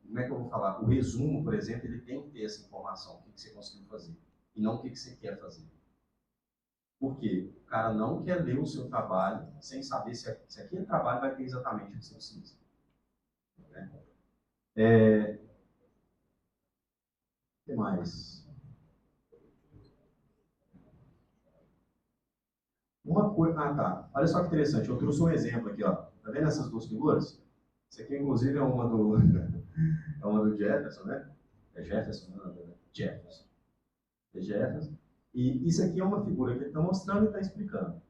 como é que eu vou falar? O resumo, por exemplo, ele tem que ter essa informação, o que você conseguiu fazer, e não o que você quer fazer. Por quê? O cara não quer ler o seu trabalho sem saber se aquele trabalho vai ter exatamente o que você precisa. Né? O que mais? Uma coisa... Ah, tá. Olha só que interessante. Eu trouxe um exemplo aqui, ó. Tá vendo essas duas figuras? Isso aqui, inclusive, é uma do... é uma do Jefferson, né? É Jefferson, não, Jefferson. É Jefferson. E isso aqui é uma figura que ele está mostrando e está explicando.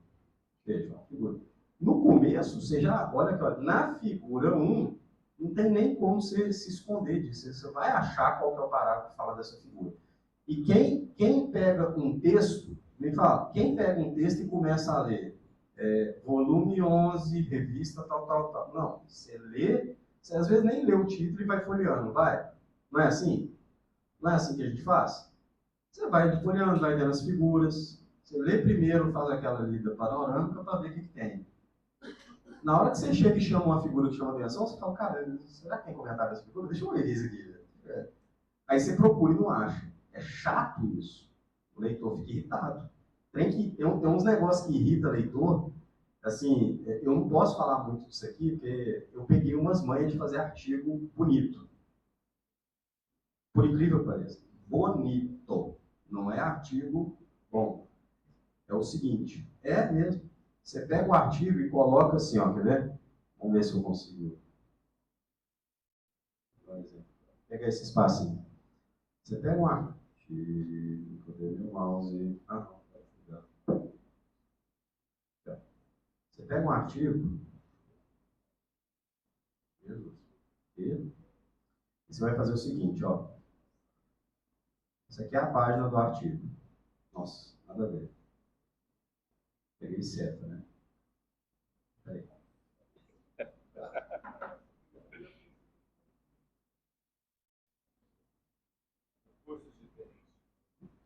Veja, uma figura. No começo, você já... Olha aqui, ó, na figura 1, não tem nem como você se esconder disso. Você vai achar qual que é o parágrafo que fala dessa figura. E quem pega um texto, me fala, quem pega um texto e começa a ler volume 11, revista tal. Não, você lê, você às vezes nem lê o título e vai folheando, vai? Não é assim? Não é assim que a gente faz? Você vai folheando, vai vendo as figuras, você lê primeiro, faz aquela lida panorâmica para ver o que tem. Na hora que você chega e chama uma figura que chama atenção, você fala, cara, será que tem comentário dessa figura? Deixa eu ler isso aqui. Aí você procura e não acha. É chato isso. O leitor fica irritado. Tem uns negócios que irritam o leitor. Assim, eu não posso falar muito disso aqui, porque eu peguei umas manhas de fazer artigo bonito. Por incrível que pareça. Bonito. Não é artigo bom. É o seguinte, é mesmo. Você pega o artigo e coloca assim, ó, quer ver? Vamos ver se eu consigo. Pega esse espacinho. Você pega um artigo, cadê meu mouse? Você pega um artigo, e você vai fazer o seguinte, ó. Isso aqui é a página do artigo. Nossa, nada a ver. Peguei seta, né? Peraí.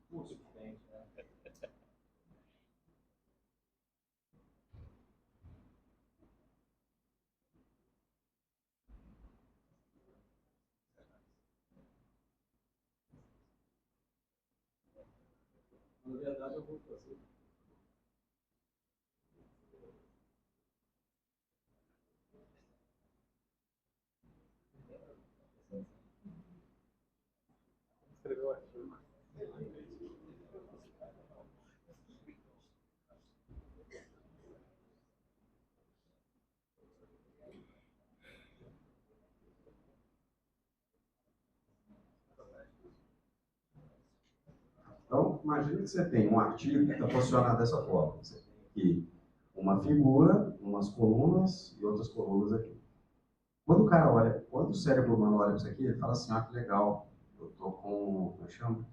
Curso diferente, né? Na verdade, eu vou fazer. Escreveu o artigo. Então, imagina que você tem um artigo que está posicionado dessa forma. Você tem aqui uma figura, umas colunas e outras colunas aqui. Quando o cara olha, quando o cérebro humano olha para isso aqui, ele fala assim, que legal, eu tô com, como é que chama?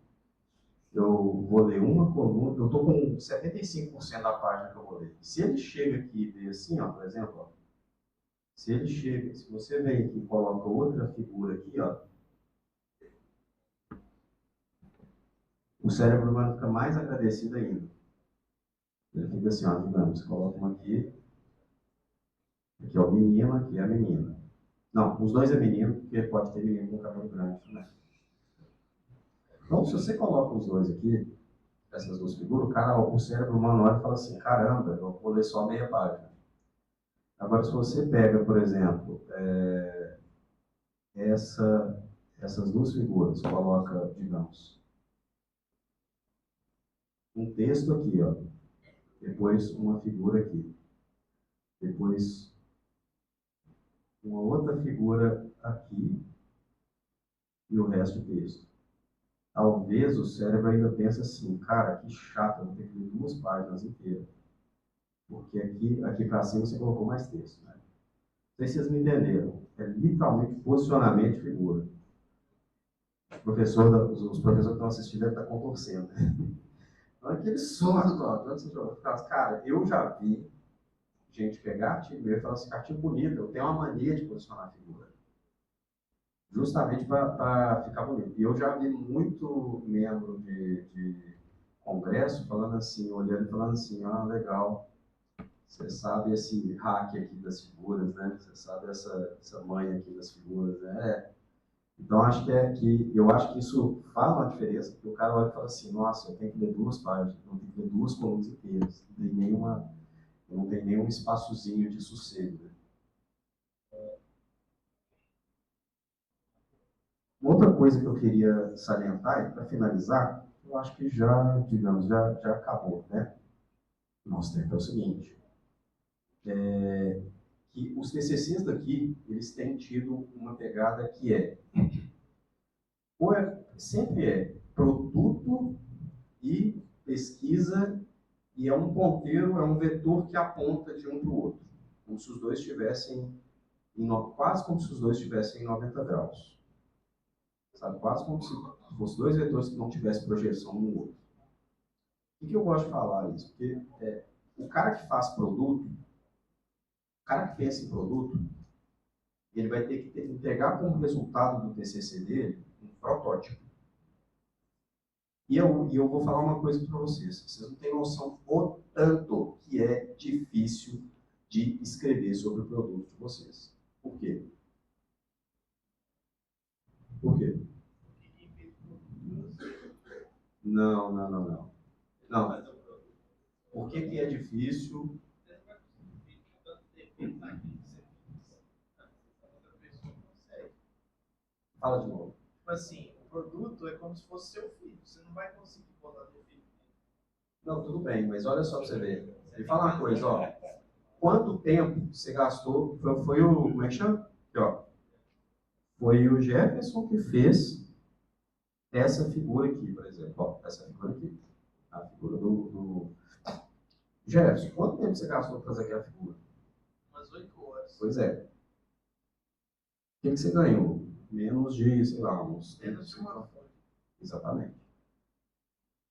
Eu vou ler uma coluna, eu tô com 75% da página que eu vou ler. Se ele chega aqui e vê assim, ó, por exemplo, ó, se você vem aqui e coloca outra figura aqui, ó, o cérebro humano fica mais agradecido ainda. Ele fica assim, ó, digamos, coloca uma aqui é o menino, aqui é a menina. Não, os dois é menino, porque pode ter menino com cabelo grande também. Então, se você coloca os dois aqui, essas duas figuras, o cérebro humano olha e fala assim, caramba, eu vou ler só meia página. Agora, se você pega, por exemplo, essas duas figuras, coloca, digamos, um texto aqui, ó, depois uma figura aqui, depois uma outra figura aqui e o resto do texto. Talvez o cérebro ainda pense assim, cara, que chato, eu vou ter que ler 2 páginas inteiras. Porque aqui para cima você colocou mais texto, né? Não sei se vocês me entenderam. É literalmente posicionamento de figura. Os professores que estão assistindo devem estar contorcendo. Então, aquele surdo, cara, eu já vi gente pegar artigo e falar assim, artigo bonito, eu tenho uma mania de posicionar a figura. Justamente para ficar bonito. E eu já vi muito membro de congresso falando assim, olhando e falando assim, ah, legal, você sabe esse hack aqui das figuras, né? Você sabe essa manha aqui das figuras, né? Então, eu acho que isso faz uma diferença, porque o cara olha e fala assim, nossa, eu tenho que ler 2 páginas, eu tenho que ler 2 colunas inteiras, não tem nenhum espaçozinho de sossego. Né? Outra coisa que eu queria salientar, e para finalizar, eu acho que já, digamos, já acabou, né? Nosso tempo é o seguinte, que os TCCs daqui, eles têm tido uma pegada que sempre é produto e pesquisa, e é um ponteiro, é um vetor que aponta de um para o outro, como se os dois estivessem, quase como se os dois estivessem em 90 graus. Sabe? Quase como se fossem 2 vetores que não tivessem projeção um no outro. Por que eu gosto de falar isso? Porque o cara que faz produto, o cara que pensa em produto, ele vai ter que entregar como resultado do TCC dele um protótipo. E eu vou falar uma coisa para vocês. Vocês não têm noção o tanto que é difícil de escrever sobre o produto de vocês. Por quê? Por quê? Não. Não. Por que é difícil? Fala de novo. Tipo assim, o produto é como se fosse seu filho. Você não vai conseguir botar seu filho. Não, tudo bem, mas olha só para você ver. Me fala uma coisa, ó. Quanto tempo você gastou? Foi o. Como é que chama? Aqui, ó. Foi o Jefferson que fez essa figura aqui, por exemplo. Ó, essa figura aqui. A figura do Jefferson. Quanto tempo você gastou para fazer aquela figura? Umas 8 horas. Pois é. O que você ganhou? Menos de, sei lá, uns... Menos de uma folha. Exatamente.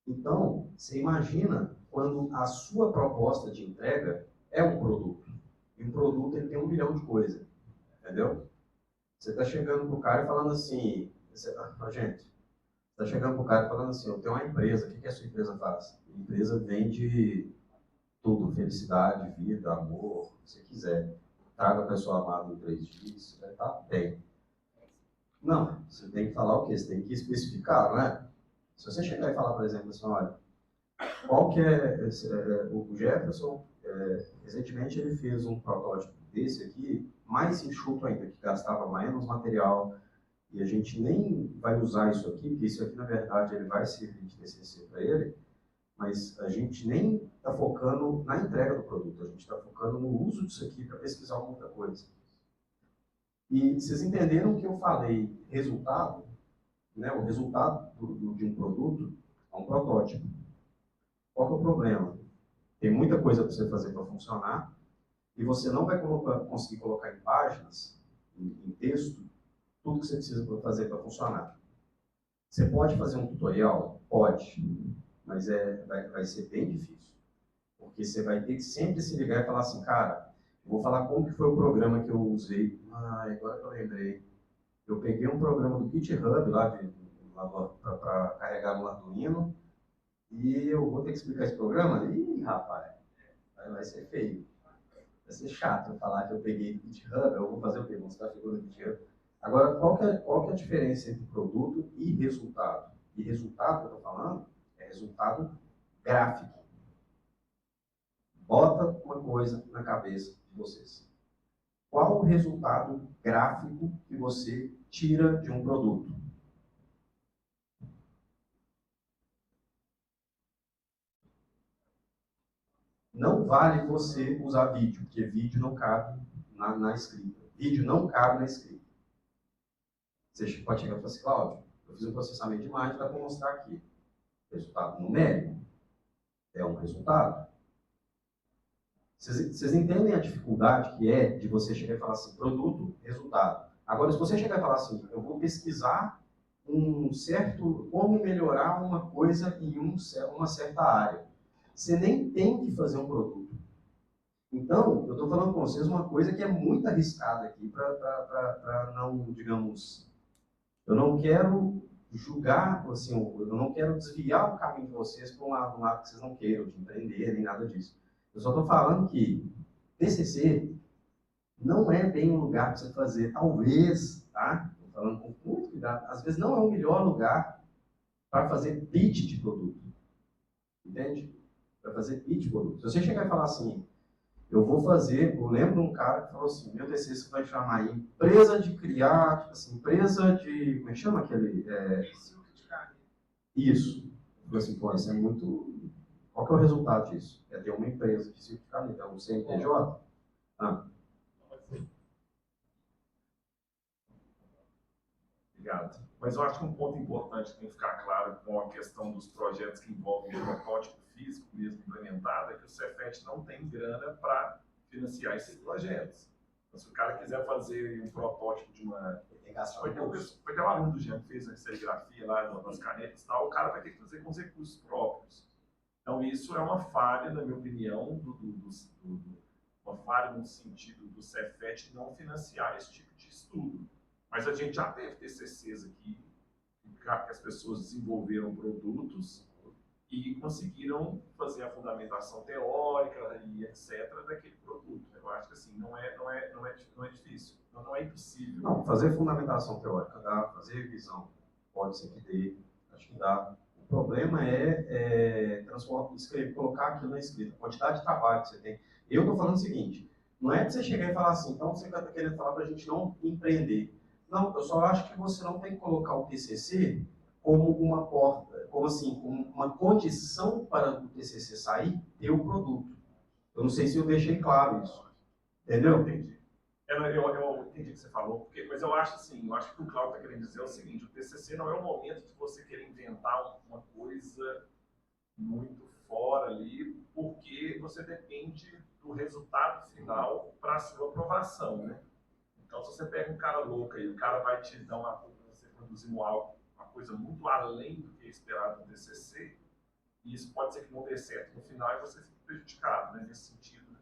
Então, você imagina quando a sua proposta de entrega é um produto. E um produto ele tem 1 milhão de coisas. Entendeu? Você está chegando para o cara e falando assim, gente, está chegando para o cara e falando assim, eu tenho uma empresa, o que a sua empresa faz? A empresa vende tudo, felicidade, vida, amor, o que você quiser. Traga a pessoa amada em 3 dias, vai estar bem. Não, você tem que falar o quê? Você tem que especificar, não é? Se você chegar e falar, por exemplo, assim, olha, qual que o Jefferson, recentemente ele fez um protótipo desse aqui, mais enxuto ainda, que gastava menos material, e a gente nem vai usar isso aqui, porque isso aqui, na verdade, ele vai servir de TCC para ele, mas a gente nem está focando na entrega do produto, a gente está focando no uso disso aqui para pesquisar alguma outra coisa. E vocês entenderam que eu falei resultado, né? O resultado de um produto é um protótipo. Qual que é o problema? Tem muita coisa para você fazer para funcionar e você não vai conseguir colocar em páginas, em texto, tudo que você precisa fazer para funcionar. Você pode fazer um tutorial? Pode, mas vai ser bem difícil. Porque você vai ter que sempre se ligar e falar assim, cara, vou falar como que foi o programa que eu usei. Agora que eu lembrei. Eu peguei um programa do GitHub para carregar no Arduino e eu vou ter que explicar esse programa? Ih, rapaz, vai ser feio. Vai ser chato eu falar que eu peguei do GitHub, eu vou fazer o quê? Vou mostrar a figura do GitHub. Agora, qual que é a diferença entre produto e resultado? E resultado que eu estou falando é resultado gráfico. Bota uma coisa na cabeça de vocês. Qual o resultado gráfico que você tira de um produto? Não vale você usar vídeo, porque vídeo não cabe na escrita. Vídeo não cabe na escrita. Você pode chegar e falar assim, Cláudio, eu fiz um processamento de imagem para mostrar aqui. Resultado numérico. É um resultado. Vocês entendem a dificuldade que é de você chegar e falar assim, produto, resultado. Agora, se você chegar e falar assim, eu vou pesquisar como melhorar uma coisa em uma certa área. Você nem tem que fazer um produto. Então, eu estou falando com vocês uma coisa que é muito arriscada aqui para não, digamos, eu não quero julgar, assim, eu não quero desviar o caminho de vocês para um lado que vocês não queiram, de empreender, nem nada disso. Eu só estou falando que TCC não é bem o lugar para você fazer, talvez, tá? Estou falando com muito cuidado, às vezes não é o melhor lugar para fazer pitch de produto. Entende? Para fazer pitch de produto. Se você chegar e falar assim, eu lembro de um cara que falou assim, meu TCC vai chamar aí empresa de criar, tipo assim, empresa de, como é que chama aquele? Isso. Eu falei assim, pô, isso é muito... Qual que é o resultado disso? É ter uma empresa de silco de caneta, é um CNPJ? Obrigado. Mas eu acho que um ponto importante que tem que ficar claro com a questão dos projetos que envolvem o protótipo físico mesmo implementado é que o Cefet não tem grana para financiar esses projetos. Então, se o cara quiser fazer um protótipo de uma... Foi ter um aluno do Jean que fez a serigrafia lá das canetas e tal, o cara vai ter que fazer com os recursos próprios. Então, isso é uma falha, na minha opinião, uma falha no sentido do Cefet não financiar esse tipo de estudo. Mas a gente já teve TCCs aqui, que as pessoas desenvolveram produtos e conseguiram fazer a fundamentação teórica e etc. daquele produto. Eu acho que assim, não é difícil, não é impossível. Não, fazer fundamentação teórica dá, fazer revisão pode ser que dê, acho que dá. O problema é colocar aquilo na escrita, a quantidade de trabalho que você tem. Eu estou falando o seguinte, não é que você chegar e falar assim, então você está querendo falar para a gente não empreender. Não, eu só acho que você não tem que colocar o TCC como uma porta, como assim, como uma condição para o TCC sair, ter o produto. Eu não sei se eu deixei claro isso. Entendeu? Entendi. Eu entendi o que você falou, mas eu acho assim, eu acho que o Cláudio está querendo dizer o seguinte, o TCC não é o momento de você querer inventar uma coisa muito fora ali, porque você depende do resultado final para a sua aprovação, né? Então, se você pega um cara louco aí, o cara vai te dar você produzindo algo, uma coisa muito além do que é esperado no TCC, e isso pode ser que não dê certo no final e você fique prejudicado, né, nesse sentido. Né?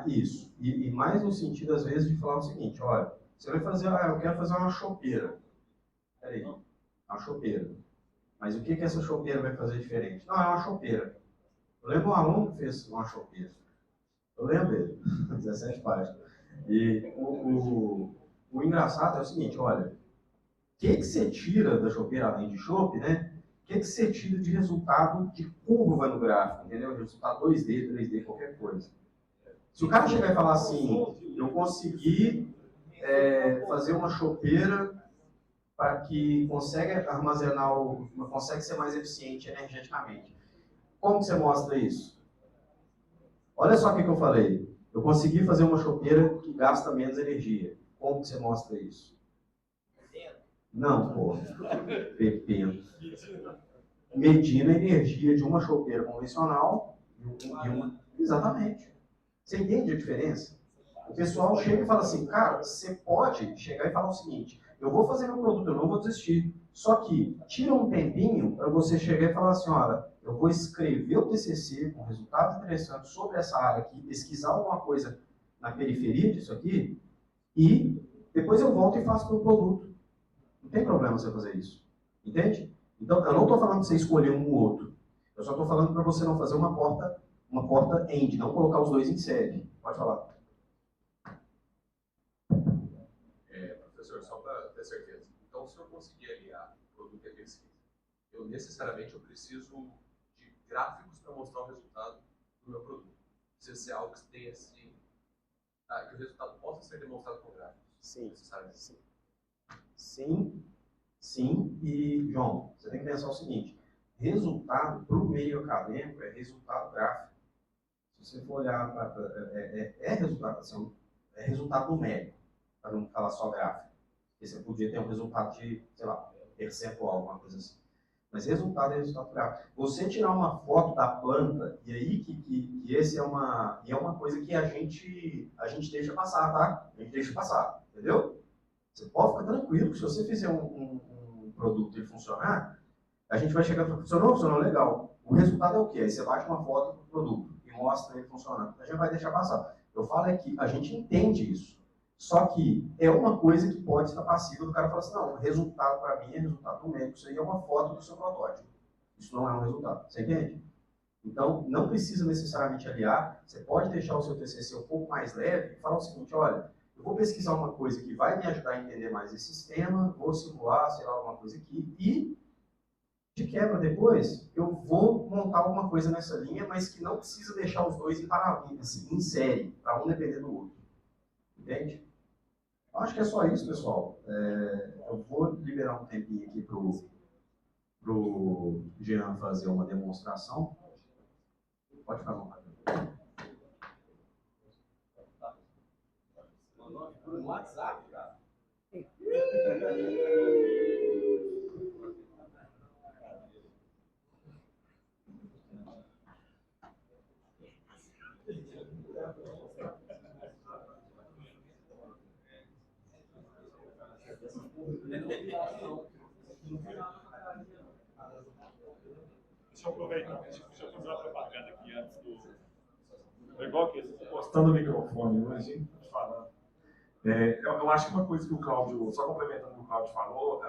Isso. E mais no sentido, às vezes, de falar o seguinte, olha, você vai fazer, eu quero fazer uma chopeira. Peraí, uma chopeira. Mas o que essa chopeira vai fazer diferente? Não, é uma chopeira. Eu lembro um aluno que fez uma chopeira. Eu lembro dele, 17 páginas. E o engraçado é o seguinte, olha, o que você tira da chopeira, além de chope, né? O que você tira de resultado de curva no gráfico, entendeu? Resultado 2D, 3D, qualquer coisa. Se o cara chegar e falar assim, eu consegui fazer uma chopeira para que consegue armazenar, consegue ser mais eficiente energeticamente. Como que você mostra isso? Olha só o que eu falei. Eu consegui fazer uma chopeira que gasta menos energia. Como que você mostra isso? Não, pô. Pependo. Medindo a energia de uma chopeira convencional e uma... Exatamente. Você entende a diferença? O pessoal chega e fala assim, cara, você pode chegar e falar o seguinte, eu vou fazer meu produto, eu não vou desistir. Só que tira um tempinho para você chegar e falar assim, olha, eu vou escrever o TCC com resultados interessantes sobre essa área aqui, pesquisar alguma coisa na periferia disso aqui, e depois eu volto e faço meu produto. Não tem problema você fazer isso. Entende? Então, eu não estou falando para você escolher um ou outro. Eu só estou falando para você não fazer uma porta end, não colocar os dois em série. Pode falar. Professor, só para ter certeza. Então, se eu conseguir aliar produto e pesquisa, eu necessariamente preciso de gráficos para mostrar o resultado do meu produto. Precisa ser algo que tenha assim, que o resultado possa ser demonstrado com gráficos. Sim. Necessariamente. Sim. E, João, você tem que pensar o seguinte, resultado para o meio acadêmico é resultado gráfico. Se Se você for olhar para resultado, assim, é resultado numérico, para não falar só gráfico. Porque você podia ter um resultado de, sei lá, percentual, alguma coisa assim. Mas resultado é resultado gráfico. Você tirar uma foto da planta, e aí que esse é uma coisa que a gente deixa passar, tá? A gente deixa passar, entendeu? Você pode ficar tranquilo que se você fizer um produto e funcionar, a gente vai chegar e falar, funcionou legal. O resultado é o quê? Aí você bate uma foto do produto e mostra ele funcionando. A gente vai deixar passar. Eu falo é que a gente entende isso. Só que é uma coisa que pode estar passível do cara falar assim, não, o resultado para mim é resultado numérico. Isso aí é uma foto do seu protótipo. Isso não é um resultado. Você entende? Então, não precisa necessariamente aliar. Você pode deixar o seu TCC um pouco mais leve e falar o seguinte, olha, eu vou pesquisar uma coisa que vai me ajudar a entender mais esse sistema, vou simular, sei lá, alguma coisa aqui, e de quebra depois, eu vou montar alguma coisa nessa linha, mas que não precisa deixar os dois em paralelo, assim, em série, para um depender do outro. Entende? Eu acho que é só isso, pessoal. Eu vou liberar um tempinho aqui pro Jean fazer uma demonstração. Pode ficar à vontade. No WhatsApp, cara. Deixa eu aproveitar, deixa eu fazer uma propaganda aqui antes do. É igual que você está postando o microfone hoje, hein? Falando. Eu acho que uma coisa que o Cláudio, só complementando o que o Cláudio falou,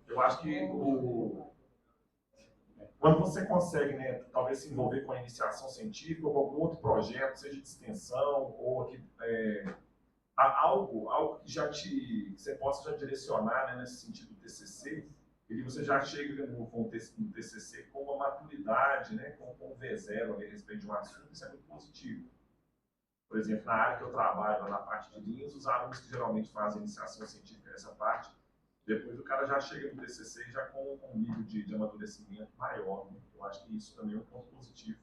eu acho que quando você consegue, né, talvez se envolver com a iniciação científica ou com algum outro projeto, seja de extensão ou aqui, algo que você possa já direcionar, né, nesse sentido do TCC, e você já chega no TCC com uma maturidade, né, com um V0 a respeito de um assunto, isso é muito positivo. Por exemplo, na área que eu trabalho, na parte de linhas, os alunos que geralmente fazem iniciação científica nessa parte, depois o cara já chega no TCC já com um nível de amadurecimento maior. Né? Eu acho que isso também é um ponto positivo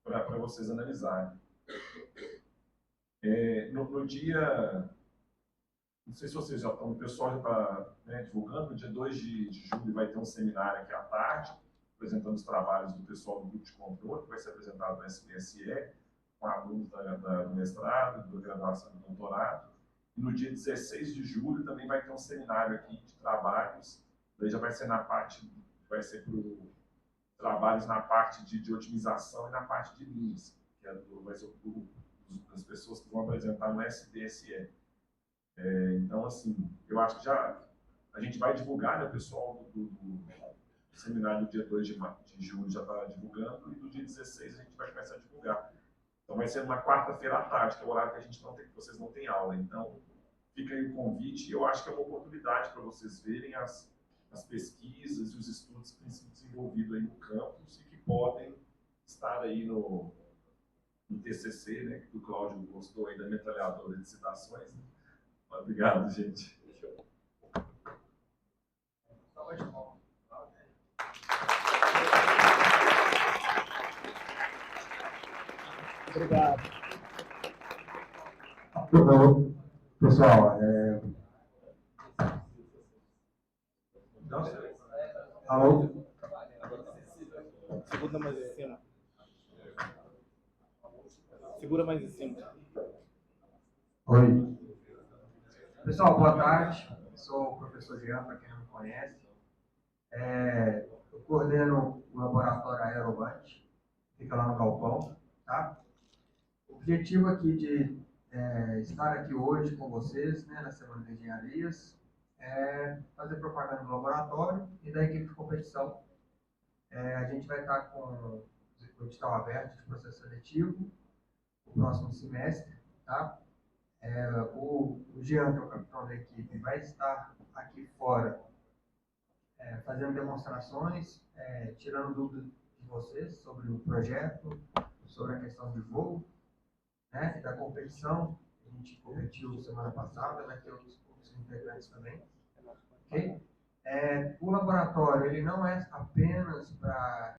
para vocês analisarem. No dia, não sei se vocês já estão, o pessoal já está, né, divulgando, no dia 2 de julho vai ter um seminário aqui à tarde, apresentando os trabalhos do pessoal do grupo de controle, que vai ser apresentado no SPSE, com alunos do mestrado, da graduação e do doutorado. E no dia 16 de julho também vai ter um seminário aqui de trabalhos, daí já vai ser vai ser para trabalhos na parte de otimização e na parte de linhas, que vai ser o grupo das pessoas que vão apresentar no SPSE. Então, assim, eu acho que já a gente vai divulgar, né, o pessoal do seminário do dia 2 de julho já está divulgando, e do dia 16 a gente vai começar a divulgar. Então vai ser uma quarta-feira à tarde, que é o horário que a gente vocês não têm aula. Então, fica aí o convite, e eu acho que é uma oportunidade para vocês verem as pesquisas e os estudos que têm sido desenvolvidos aí no campus e que podem estar aí no TCC, né, que o Cláudio gostou aí da metralhadora de citações. Né? Obrigado, gente. Obrigado. Pessoal, alô? Segura mais em cima. Segura mais em cima. Oi. Pessoal, boa tarde. Eu sou o professor Jean, para quem não me conhece. Eu coordeno o laboratório Aerobant, fica lá no Galpão, tá? O objetivo aqui de estar aqui hoje com vocês, né, na Semana de Engenharias, é fazer propaganda do laboratório e da equipe de competição. A gente vai estar com o edital aberto de processo seletivo no próximo semestre, tá? O Jean, que é o capitão da equipe, vai estar aqui fora fazendo demonstrações, tirando dúvidas de vocês sobre o projeto, sobre a questão de voo, né, e da competição. A gente competiu semana passada, vai ter outros integrantes também. Okay? O laboratório ele não é apenas para